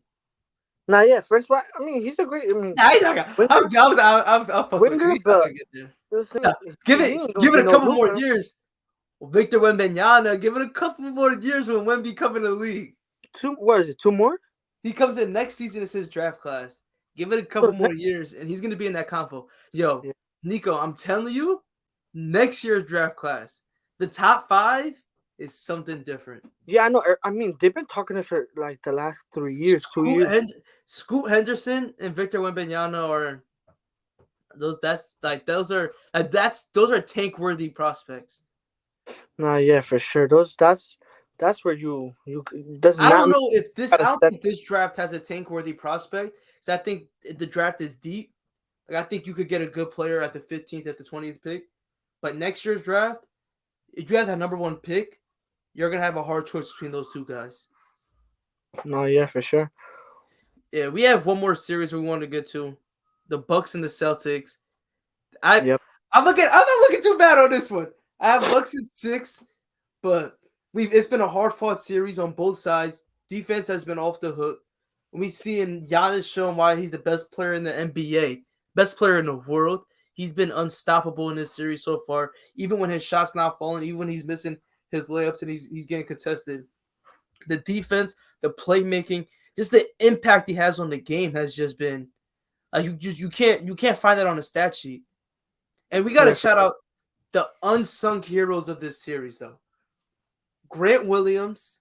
Nah, yeah, French. I mean, he's a great. I mean, Nah, he's not gonna, I'll fuck with you. winger, He's not but gonna get there. listen, Yeah. Give he it ain't gonna give be it a no couple more Luka. years. Victor Wembanyama, give it a couple more years when Wemby come in the league. What is it? 2 more? He comes in next season as his draft class. Give it a couple more years, and he's gonna be in that convo. Yo, Yeah. Nico, I'm telling you, next year's draft class, the top 5 is something different. Yeah, I know. I mean, they've been talking it for like the last 3 years, 2 years. Scoot Henderson and Victor Wembanyama are those. Those are tank worthy prospects. Nah, yeah, for sure. That's where you does I don't not know if this. I gotta don't step. think this draft has a tank worthy prospect because I think the draft is deep. Like I think you could get a good player at the 15th, at the 20th pick, but next year's draft, if you have that number 1 pick, you're gonna have a hard choice between those 2 guys. No, yeah, for sure. Yeah, we have one more series we want to get to, the Bucks and the Celtics. I'm Yep. not looking too bad on this one. I have Bucks in 6, but it's been a hard fought series on both sides. Defense has been off the hook. We seeing Giannis showing why he's the best player in the NBA, best player in the world. He's been unstoppable in this series so far. Even when his shot's not falling, even when he's missing his layups and he's getting contested. The defense, the playmaking, just the impact he has on the game has just been like you can't find that on a stat sheet. And we gotta shout out the unsung heroes of this series though. Grant Williams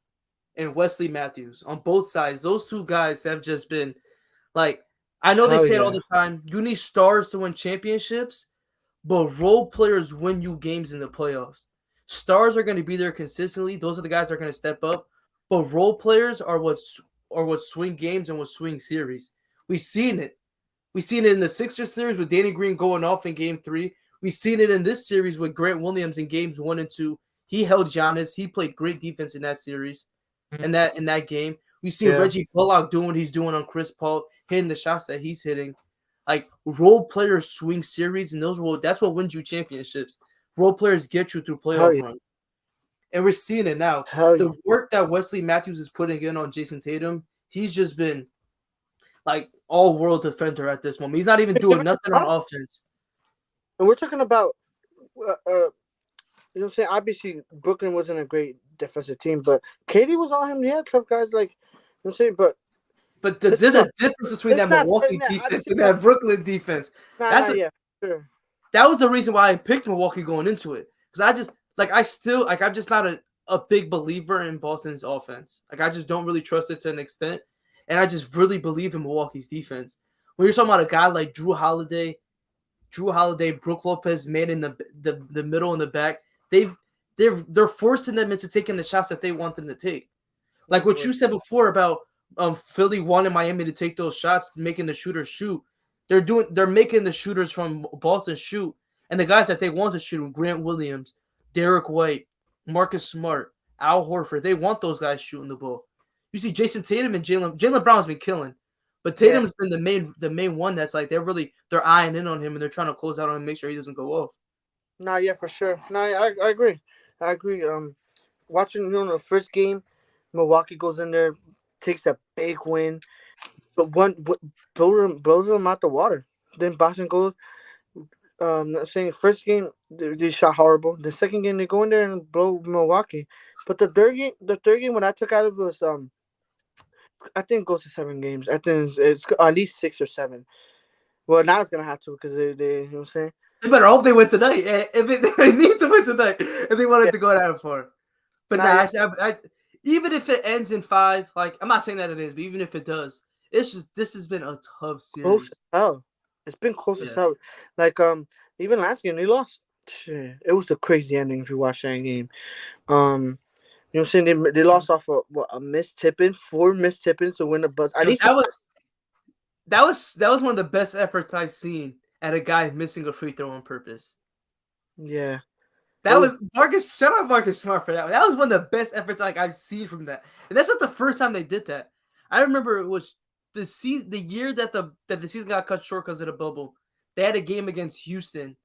and Wesley Matthews on both sides. Those two guys have just been like, I know they say it all the time. You need stars to win championships, but role players win you games in the playoffs. Stars are going to be there consistently. Those are the guys that are going to step up. But role players are what swing games and what swing series. We've seen it. We've seen it in the Sixers series with Danny Green going off in Game 3. We've seen it in this series with Grant Williams in Games 1 and 2. He held Giannis. He played great defense in that series, in that game. We've seen Reggie Bullock doing what he's doing on Chris Paul, hitting the shots that he's hitting. Like, role players swing series, and that's what wins you championships. Role players get you through playoff runs. And we're seeing it now. The work that Wesley Matthews is putting in on Jason Tatum, he's just been like all-world defender at this moment. He's not even doing nothing on offense. And we're talking about, you know what I'm saying? Obviously, Brooklyn wasn't a great defensive team, but KD was on him. Yeah, tough guys like, you know what I'm saying? But there's a difference between that Milwaukee defense and that Brooklyn defense. That was the reason why I picked Milwaukee going into it. Because I'm just not a big believer in Boston's offense. Like, I just don't really trust it to an extent. And I just really believe in Milwaukee's defense. When you're talking about a guy like Drew Holiday, Brook Lopez, man in the middle and the back, they're forcing them into taking the shots that they want them to take. Like what you said before about Philly wanting Miami to take those shots, making the shooters shoot. They're making the shooters from Boston shoot, and the guys that they want to shoot, Grant Williams, Derek White, Marcus Smart, Al Horford, they want those guys shooting the ball. You see Jason Tatum and Jaylen Brown's been killing, but Tatum's been the main one that's like they're eyeing in on him and they're trying to close out on him, make sure he doesn't go off. Nah, yeah, for sure. Nah, I agree. Watching the first game, Milwaukee goes in there, takes a big win, but blows them out the water. Then Boston goes. Saying first game they shot horrible. The second game they go in there and blow Milwaukee. But the third game when I took out of it was I think it goes to 7 games. I think it's at least 6 or 7. Well, now it's gonna have to because they you know what I'm saying. They better hope they win tonight. If they need to win tonight, if they wanted to go that far. But I even if it ends in 5, like I'm not saying that it is, but even if it does, this has been a tough series. Close as hell. It's been close as hell. Like even last game they lost. Shit, it was a crazy ending if you watch that game. You know what I'm saying? They lost off a missed tip-in, 4 missed tip-ins to win the buzz. At least that was one of the best efforts I've seen at a guy missing a free throw on purpose. Yeah. That was Marcus. Shout out Marcus Smart for that. That was one of the best efforts I've seen from that. And that's not the first time they did that. I remember it was the year that the season got cut short because of the bubble. They had a game against Houston,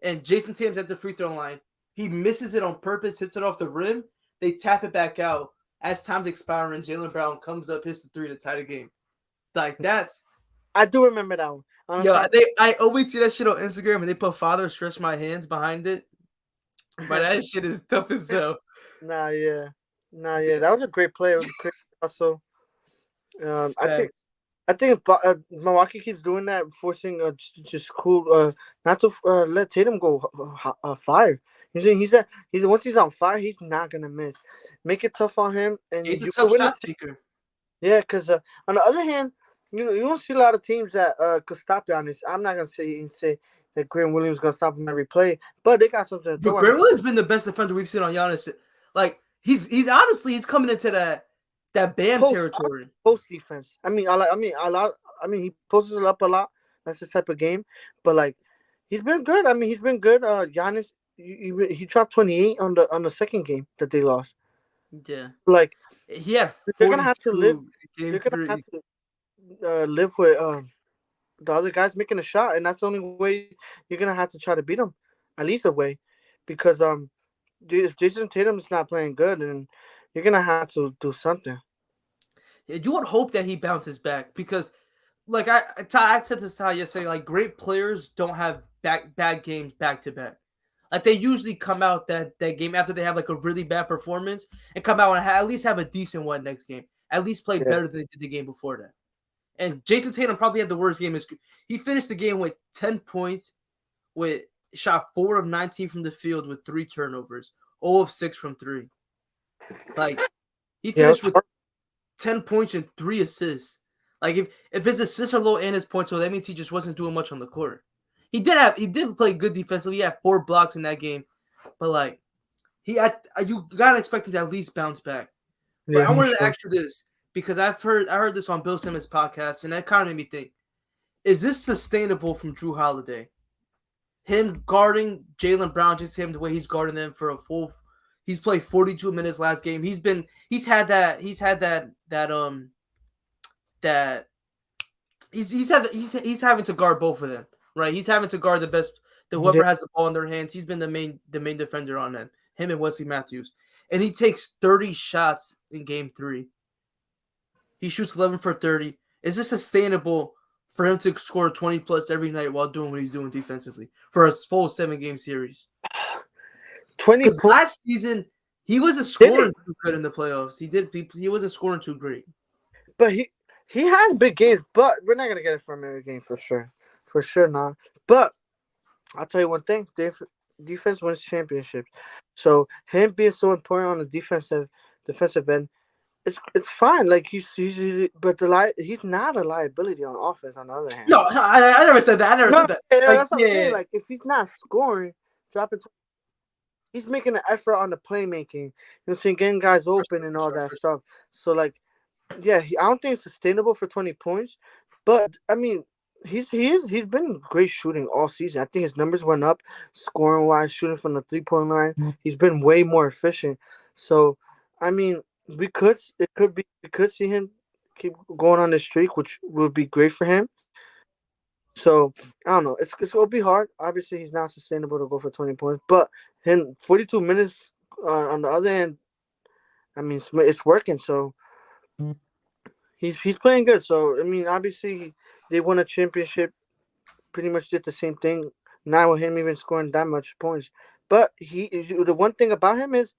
and Jason Tatum's at the free throw line. He misses it on purpose, hits it off the rim. They tap it back out. As time's expiring, Jaylen Brown comes up, hits the 3 to tie the game. Like that's. I do remember that one. I always see that shit on Instagram, and they put "Father stretch my hands" behind it. But that shit is tough as hell. Nah, yeah. That was a great play. It was a great hustle. I think if Milwaukee keeps doing that, forcing just cool not to let Tatum go fire. He's once he's on fire, he's not gonna miss. Make it tough on him, and he's a tough shot taker. Yeah, because on the other hand, you don't see a lot of teams that could stop Giannis. I'm not gonna say that Grant Williams gonna stop him every play, but they got something. But Grant Williams has been the best defender we've seen on Giannis. Like he's coming into that Bam territory. Post defense. I mean, he posts it up a lot. That's his type of game. But like, he's been good. I mean, he's been good. Giannis, he dropped 28 on the second game that they lost. Yeah. Like he had. They're gonna have to live. They're gonna have to live with the other guys making a shot, and that's the only way you're gonna have to try to beat them. At least a way, because if Jason Tatum is not playing good, then you're gonna have to do something. Yeah, you would hope that he bounces back because like I said this to yesterday, like great players don't have bad games back to back. Like they usually come out that game after they have like a really bad performance and come out and at least have a decent one next game. At least play Yeah. better than they did the game before that. And Jason Tatum probably had the worst game. He finished the game with 10 points, with shot 4 of 19 from the field with 3 turnovers, 0 of 6 from 3. Like he finished with 10 points and 3 assists. Like if his assists are low and his points low, that means he just wasn't doing much on the court. He did play good defensively. He had 4 blocks in that game, but like you gotta expect him to at least bounce back. But Yeah, I wanted to sure. ask you this because I heard this on Bill Simmons' podcast, and that kind of made me think: is this sustainable from Drew Holiday? Him guarding Jaylen Brown, just him the way he's guarding them for a full. He's played 42 minutes last game. He's having to guard both of them, right? He's having to guard whoever Yeah. has the ball in their hands. He's been the main defender on them. Him and Wesley Matthews, and he takes 30 shots in game 3. He shoots 11 for 30. Is this sustainable for him to score 20 plus every night while doing what he's doing defensively for a full 7-game series? 20 Because points. last season he wasn't scoring too good in the playoffs. He wasn't scoring too great. But he had big games, but we're not gonna get it from every game for sure. For sure not. But I'll tell you one thing: defense wins championships. So him being so important on the defensive end, it's fine. Like but he's not a liability on offense. On the other hand, No, I never said that. I never no, said that. yeah, Like, that's what I'm saying. Like if he's not scoring, dropping, he's making an effort on the playmaking. You know, what I'm saying, getting guys open and all that stuff. So like, yeah, I don't think it's sustainable for 20 points, but I mean, he's been great shooting all season. I think his numbers went up, scoring wise, shooting from the 3-point line. He's been way more efficient. So, I mean, we could see him keep going on this streak, which would be great for him. So I don't know. It's gonna be hard. Obviously, he's not sustainable to go for 20 points, but him 42 minutes on the other end. I mean, it's working. So he's playing good. So I mean, obviously they won a championship. Pretty much did the same thing. Not with him even scoring that much points. But the one thing about him is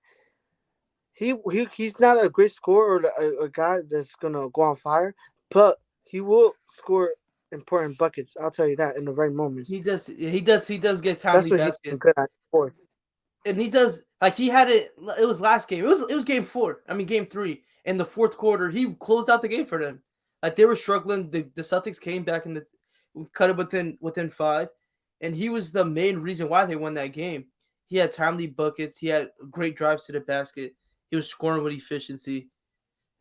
he's not a great scorer or a guy that's gonna go on fire. But he will score important buckets. I'll tell you that in the right moments. he does get That's timely what he's baskets. good at. For. And he does, like, he had it was last game. It was game 4. I mean game 3. In the fourth quarter, he closed out the game for them. Like they were struggling. The Celtics came back and cut it within 5. And he was the main reason why they won that game. He had timely buckets, he had great drives to the basket, he was scoring with efficiency.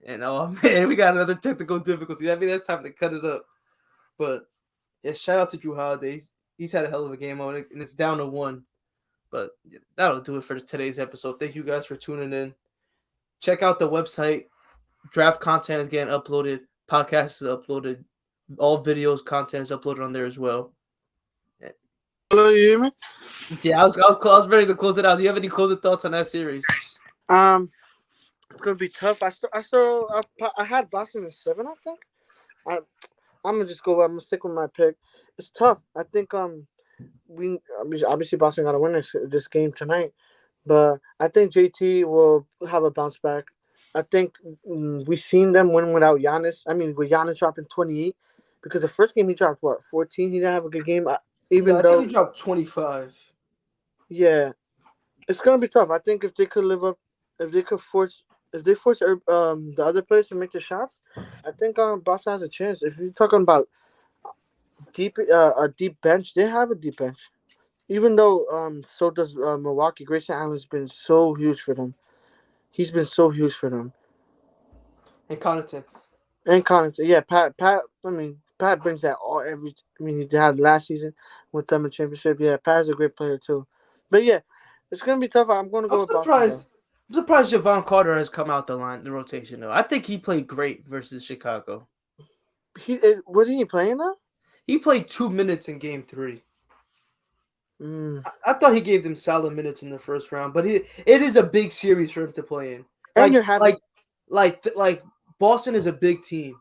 And oh man, we got another technical difficulty. I mean, that's time to cut it up. But yeah, shout out to Drew Holiday. He's had a hell of a game on it, and it's down to 1. But that'll do it for today's episode. Thank you guys for tuning in. Check out the website. Draft content is getting uploaded. Podcast is uploaded. All videos content is uploaded on there as well. Hello, you hear me? Yeah, I was ready to close it out. Do you have any closing thoughts on that series? It's gonna be tough. I had Boston in 7. I think. I'm gonna just go. I'm gonna stick with my pick. It's tough. I think obviously Boston got to win this game tonight, but I think JT will have a bounce back. I think we've seen them win without Giannis. I mean, with Giannis dropping 28, because the first game he dropped 14. He didn't have a good game. I think he dropped 25. Yeah, it's gonna be tough. I think if they could force the other players to make the shots, I think Boston has a chance. If you're talking about a deep bench, they have a deep bench. Even though so does Milwaukee. Grayson Allen's been so huge for them. He's been so huge for them. And Connaughton. Yeah, Pat. I mean, Pat brings that every. I mean, he had last season with them in championship. Yeah, Pat's a great player too. But yeah, it's gonna be tough. I'm gonna go with Boston. I'm surprised Javon Carter has come out the rotation though. I think he played great versus Chicago. Wasn't he playing though? He played 2 minutes in game 3. I thought he gave them solid minutes in the first round, but it is a big series for him to play in. Like Boston is a big team.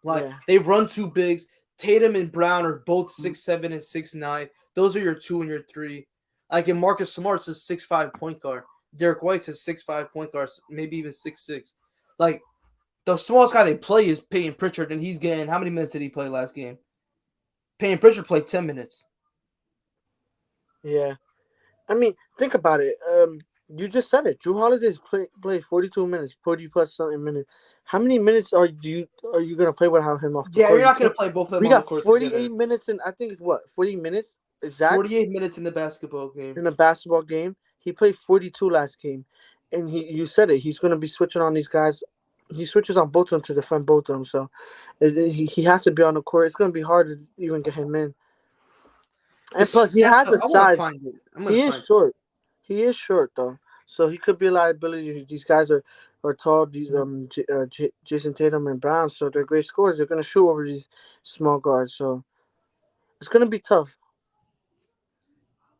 Like they run 2 bigs. Tatum and Brown are both 6'7" and 6'9". Those are your 2 and your 3. Like, and Marcus Smart's a 6'5" point guard. Derek White's a 6'5" point guard, maybe even 6'6". Like, the smallest guy they play is Peyton Pritchard, and he's getting, how many minutes did he play last game? Peyton Pritchard played 10 minutes. Yeah. I mean, think about it. You just said it. Drew Holiday's played 42 minutes, 40 plus something minutes. How many minutes are you gonna play without him off the court? Yeah, you're not gonna play both of them. We on got the court 48 together. minutes, and I think it's what 40 minutes exact. 48 minutes in the basketball game. In the basketball game, he played 42 last game, and you said it. He's gonna be switching on these guys. He switches on both of them to defend both of them. So he has to be on the court. It's gonna be hard to even get him in. And plus, he has the size. He is short. He is short though, so he could be a liability. These guys are tall. These Jason Tatum and Brown, so they're great scorers. They're gonna shoot over these small guards, so it's gonna be tough.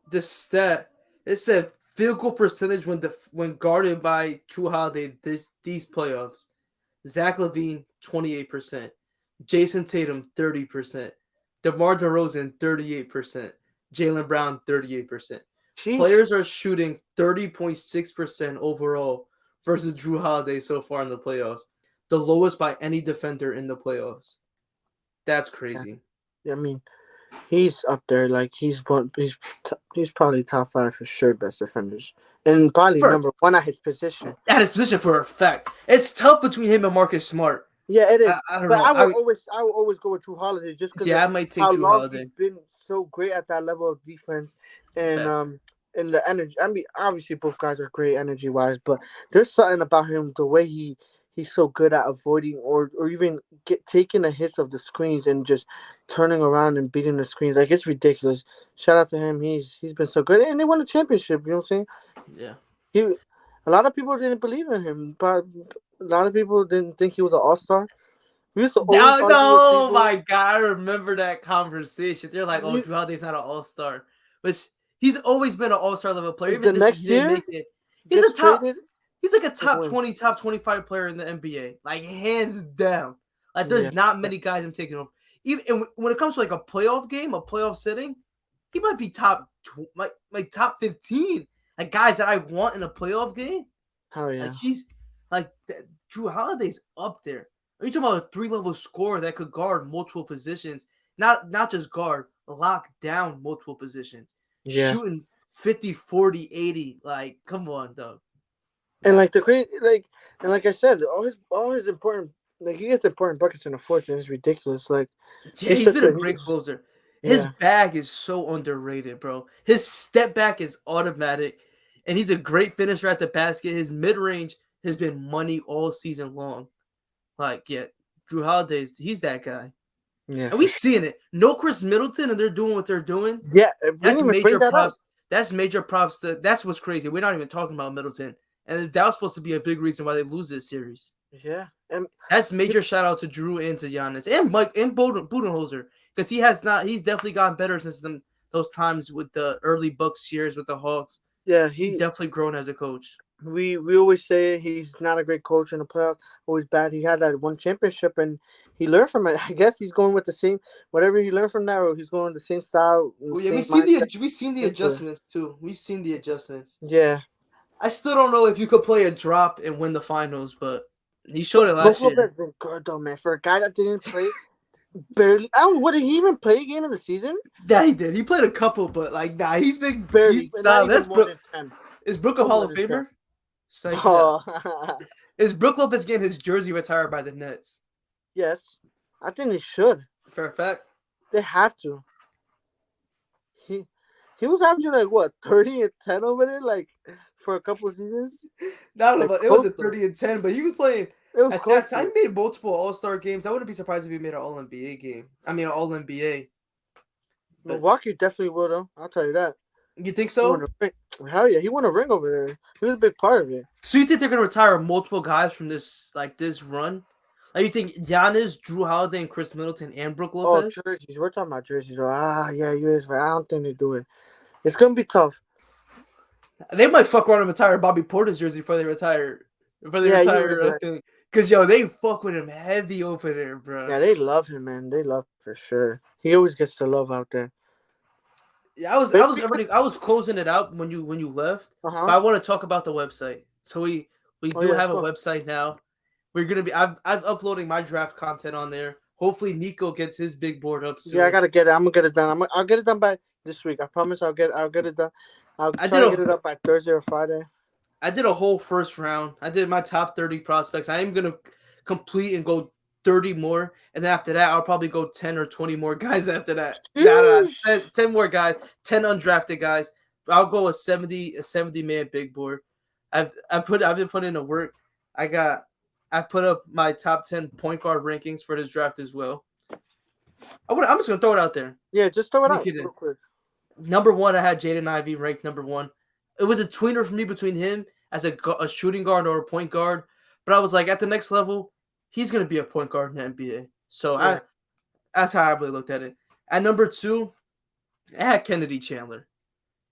This stat, it said field goal percentage when guarded by Drew Holiday these playoffs. Zach LaVine 28%, Jason Tatum 30%, DeMar DeRozan 38%, Jaylen Brown 38%. Jeez. Players are shooting 30.6% overall versus Drew Holiday so far in the playoffs, the lowest by any defender in the playoffs. That's crazy. Yeah, I mean, he's up there. Like he's probably top 5 for sure best defenders, and probably number 1 at his position. At his position for a fact. It's tough between him and Marcus Smart. Yeah, it is. I don't know. I will always go with Drew Holiday just because I might take Drew Holiday. He's been so great at that level of defense and the energy. I mean, obviously both guys are great energy wise, but there's something about him, the way he's so good at avoiding or even taking the hits of the screens and just turning around and beating the screens. Like, it's ridiculous. Shout out to him. He's been so good, and they won the championship. You know what I'm saying? Yeah. A lot of people didn't believe in him, but a lot of people didn't think he was an all-star. Oh my God, I remember that conversation. They're like, "Oh, Drew Holiday's not an all-star," but he's always been an all-star level player. Even the next year, he's a top. He's like a top 20, top 25 player in the NBA, like hands down. Like, there's not many guys I'm taking over. Even when it comes to like a playoff game, a playoff setting, he might be top top 15. Like, guys that I want in a playoff game. Oh yeah. Like, he's like Drew Holiday's up there. Are you talking about a 3-level scorer that could guard multiple positions? Not just guard, lock down multiple positions. Yeah. Shooting 50, 40, 80. Like, come on, dog. And like like I said, all his important, like, he gets important buckets in the fourth, and it's ridiculous. Like, he's been a great closer. His bag is so underrated, bro. His step back is automatic, and he's a great finisher at the basket. His mid range has been money all season long. Like, Drew Holiday, he's that guy. Yeah, and we seeing it. No Chris Middleton, and they're doing what they're doing. Yeah, that's major props. That's major props. That's what's crazy. We're not even talking about Middleton, and that was supposed to be a big reason why they lose this series. Yeah, and that's major shout out to Drew and to Giannis and Mike and Budenholzer, because he's definitely gotten better since those times with the early Bucks years with the Hawks. Yeah, he's definitely grown as a coach. We always say he's not a great coach in the playoffs, always bad. He had that one championship and he learned from it. I guess he's going with the same, whatever he learned from that, or he's going with the same style. We've seen the adjustments too. We've seen the adjustments. Yeah. I still don't know if you could play a drop and win the finals, but he showed it last year. Has been good though, man. For a guy that didn't play barely. I don't. What, did he even play a game in the season? Yeah, he did. He played a couple, but he's been barely. He's solid. That's Is Brook a Hall of Famer? Is Brook Lopez getting his jersey retired by the Nets? Yes, I think they should. For a fact, they have to. He was averaging like what 30 and 10 over there, like for a couple of seasons. Not about it was a 30 and 10, but he was playing. It was at that time. He made multiple All-Star games. I wouldn't be surprised if he made an All-NBA game. I mean, an All-NBA. Milwaukee definitely will, though. I'll tell you that. You think so? Hell yeah, he won a ring over there. He was a big part of it. So you think they're gonna retire multiple guys from this run? Like, you think Giannis, Drew Holiday, and Chris Middleton and Brook Lopez? Oh, jerseys. We're talking about jerseys. Yeah, you're right. I don't think they do it. It's gonna be tough. They might fuck around and retire Bobby Porter's jersey before they retire. Because Cause they fuck with him heavy over there, bro. Yeah, they love him, man. They love for sure. He always gets the love out there. Yeah, I was closing it out when you left, but I want to talk about the website. So we do have a website now. We're gonna be I'm uploading my draft content on there. Hopefully Nico gets his big board up soon. Yeah, I gotta get it. I'm gonna get it done. I'll get it done by this week. I promise. I'll get it done. I'll try to get it up by Thursday or Friday. I did a whole first round. I did my top 30 prospects. I am gonna complete and go 30 more, and then after that, I'll probably go 10 or 20 more guys after that. Nah, 10 more guys, 10 undrafted guys. I'll go a 70 man big board. I've been putting in the work. I put up my top 10 point guard rankings for this draft as well. I'm just gonna throw it out there. Yeah, just throw it out real quick. Number 1, I had Jaden Ivey ranked number 1. It was a tweener for me between him as a shooting guard or a point guard, but I was like, at the next level, he's gonna be a point guard in the NBA. So yeah. That's how I really looked at it. At number 2, I had Kennedy Chandler.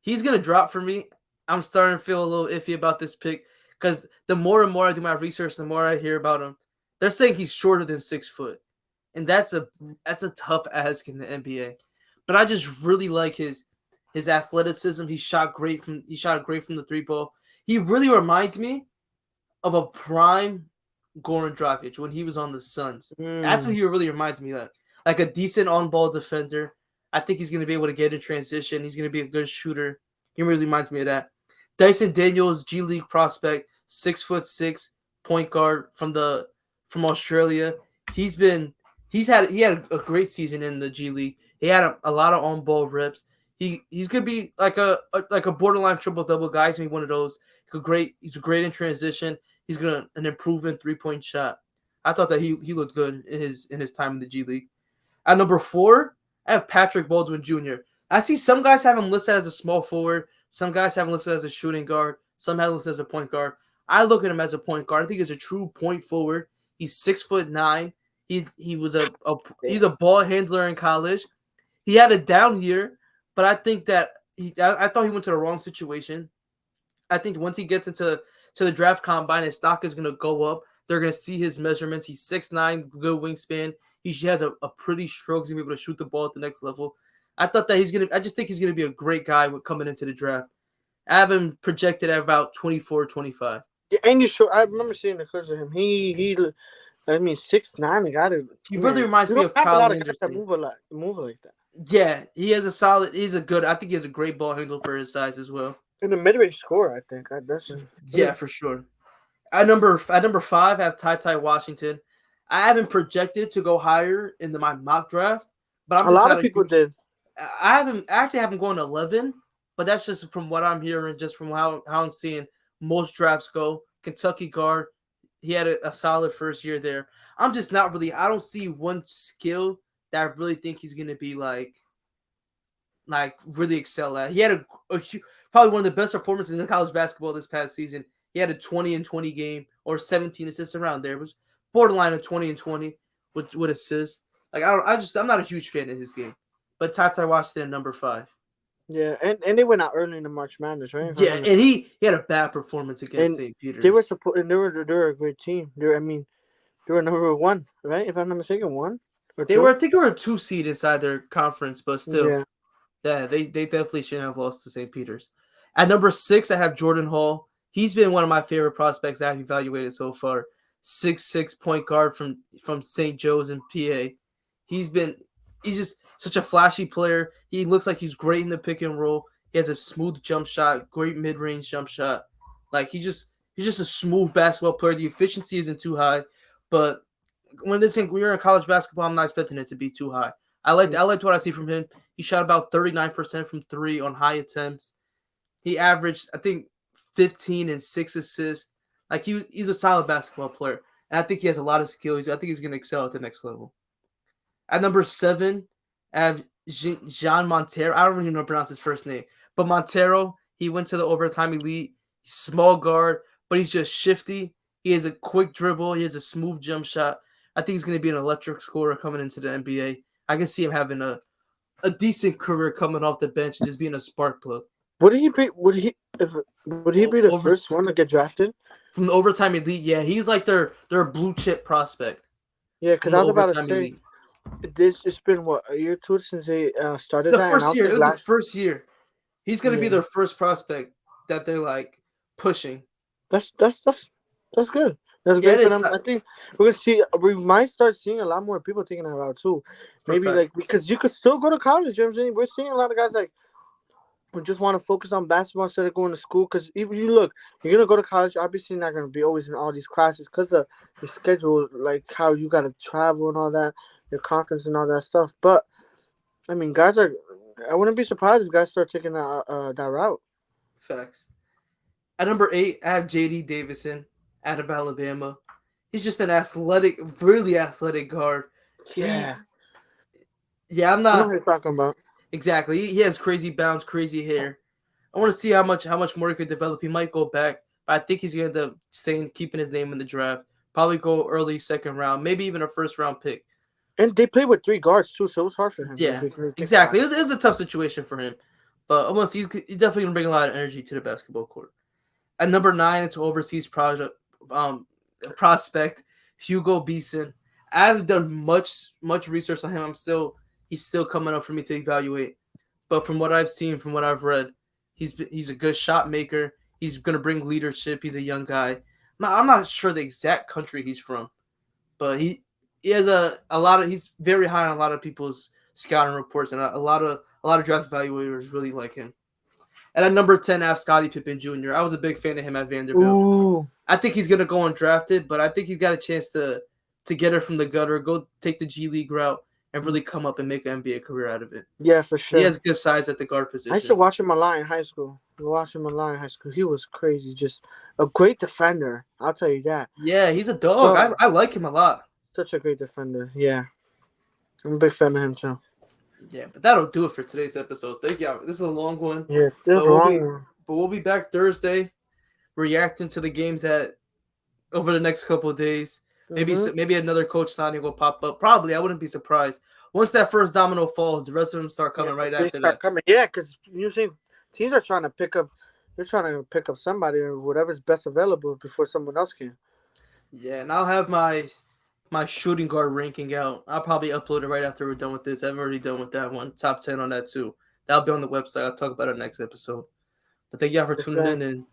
He's gonna drop for me. I'm starting to feel a little iffy about this pick because the more and more I do my research, the more I hear about him. They're saying he's shorter than 6 foot, and that's a tough ask in the NBA. But I just really like his athleticism. He shot great from the 3-ball. He really reminds me of a prime Goran Dragic when he was on the Suns. That's what he really reminds me of. Like a decent on-ball defender. I think he's going to be able to get in transition. He's going to be a good shooter. He really reminds me of that. Dyson Daniels, G League prospect, 6'6" point guard from Australia. He had a great season in the G League. He had a lot of on-ball reps. He's gonna be like a borderline triple-double guy. He's gonna be one of those. He's great in transition. He's an improvement 3-point shot. I thought that he looked good in his time in the G League. At number 4, I have Patrick Baldwin Jr. I see some guys have him listed as a small forward. Some guys have him listed as a shooting guard. Some have him listed as a point guard. I look at him as a point guard. I think he's a true point forward. He's 6'9". He's a ball handler in college. He had a down year, but I think that I thought he went to the wrong situation. I think once he gets into the draft combine, his stock is going to go up. They're going to see his measurements. He's 6'9", good wingspan. He has a pretty stroke. He's going to be able to shoot the ball at the next level. I just think he's going to be a great guy coming into the draft. I have him projected at about 24, 25. Yeah, and I remember seeing the clips of him. He 6'9". The guy. He really reminds me of Kyle Anderson. That move like that. Yeah, he has I think he has a great ball handle for his size as well. And a mid-range scorer, I think. Yeah, for sure. At number 5, I have Ty Washington. I haven't projected to go higher in my mock draft, but a lot of people did. I actually have him going 11, but that's just from what I'm hearing, just from how I'm seeing most drafts go. Kentucky guard, he had a solid first year there. I'm just not really. I don't see one skill that I really think he's going to be like really excel at. He had probably one of the best performances in college basketball this past season. He had a 20-20 game or 17 assists around there. It was borderline of 20-20 with assists. Like I'm not a huge fan of his game. But Ty Washington number 5. Yeah, and they went out early in the March Madness, right? Yeah, and he had a bad performance against St. Peter's. They were a great team. They were number 1, right? If I'm not mistaken, 1 or 2. I think they were a 2 seed inside their conference, but still, yeah, they definitely shouldn't have lost to St. Peter's. At number 6, I have Jordan Hall. He's been one of my favorite prospects I've evaluated so far. 6'6" point guard from St. Joe's in PA. He's just such a flashy player. He looks like he's great in the pick and roll. He has a smooth jump shot, great mid-range jump shot. Like he's just a smooth basketball player. The efficiency isn't too high, but when you're in college basketball, I'm not expecting it to be too high. I liked what I see from him. He shot about 39% from 3 on high attempts. He averaged, I think, 15 and 6 assists. Like he's a solid basketball player, and I think he has a lot of skills. I think he's going to excel at the next level. At number 7, I have Jean Montero. I don't even know how to pronounce his first name, but Montero. He went to the overtime elite. He's small guard, but he's just shifty. He has a quick dribble. He has a smooth jump shot. I think he's going to be an electric scorer coming into the NBA. I can see him having a decent career coming off the bench and just being a spark plug. What did he Would he be the first one to get drafted from the overtime elite? Yeah, he's like their blue chip prospect. Yeah, because I was about to say it's been what, a year or two since they started the that. First year. It was the first year. He's gonna be their first prospect that they're like pushing. That's good. That's great for them. I think we're gonna see. We might start seeing a lot more people taking that route too. Maybe like because you could still go to college. You know what I'm saying? We're seeing a lot of guys like who just want to focus on basketball instead of going to school. Because if you look, you're gonna go to college. Obviously, not gonna be always in all these classes because of your schedule, like how you gotta travel and all that, your conference and all that stuff. But I mean, guys are. I wouldn't be surprised if guys start taking that route. Facts. At number 8, I have J.D. Davison out of Alabama. He's just an athletic, really athletic guard. Yeah. I'm not. I know what you're talking about. Exactly. He has crazy bounce, crazy hair. I want to see how much more he could develop. He might go back, but I think he's going to end up keeping his name in the draft. Probably go early second round, maybe even a first round pick. And they played with 3 guards too, so it was hard for him. Yeah, exactly. It was a tough situation for him, but almost he's definitely going to bring a lot of energy to the basketball court. At number 9, it's overseas prospect Hugo Beason. I haven't done much research on him. He's still coming up for me to evaluate. But from what I've seen, from what I've read, he's a good shot maker. He's gonna bring leadership. He's a young guy. I'm not sure the exact country he's from, but he has a lot of. He's very high on a lot of people's scouting reports, and a lot of draft evaluators really like him. And at number 10, I have Scottie Pippen Jr. I was a big fan of him at Vanderbilt. Ooh. I think he's gonna go undrafted, but I think he's got a chance to get her from the gutter, go take the G League route, and really come up and make an NBA career out of it. Yeah, for sure. He has good size at the guard position. I used to watch him a lot in high school. He was crazy. Just a great defender. I'll tell you that. Yeah, he's a dog. I like him a lot. Such a great defender. Yeah. I'm a big fan of him too. Yeah, but that'll do it for today's episode. Thank you. This is a long one. Yeah, this is a long one. But we'll be back Thursday, reacting to the games that over the next couple of days. Maybe another coach signing will pop up. Probably, I wouldn't be surprised. Once that first domino falls, the rest of them start coming after that. Yeah, because usually teams are trying to pick up. They're trying to pick up somebody or whatever's best available before someone else can. Yeah, and I'll have my shooting guard ranking out. I'll probably upload it right after we're done with this. I've already done with that one. Top 10 on that too. That'll be on the website. I'll talk about it next episode. But thank y'all for tuning in, and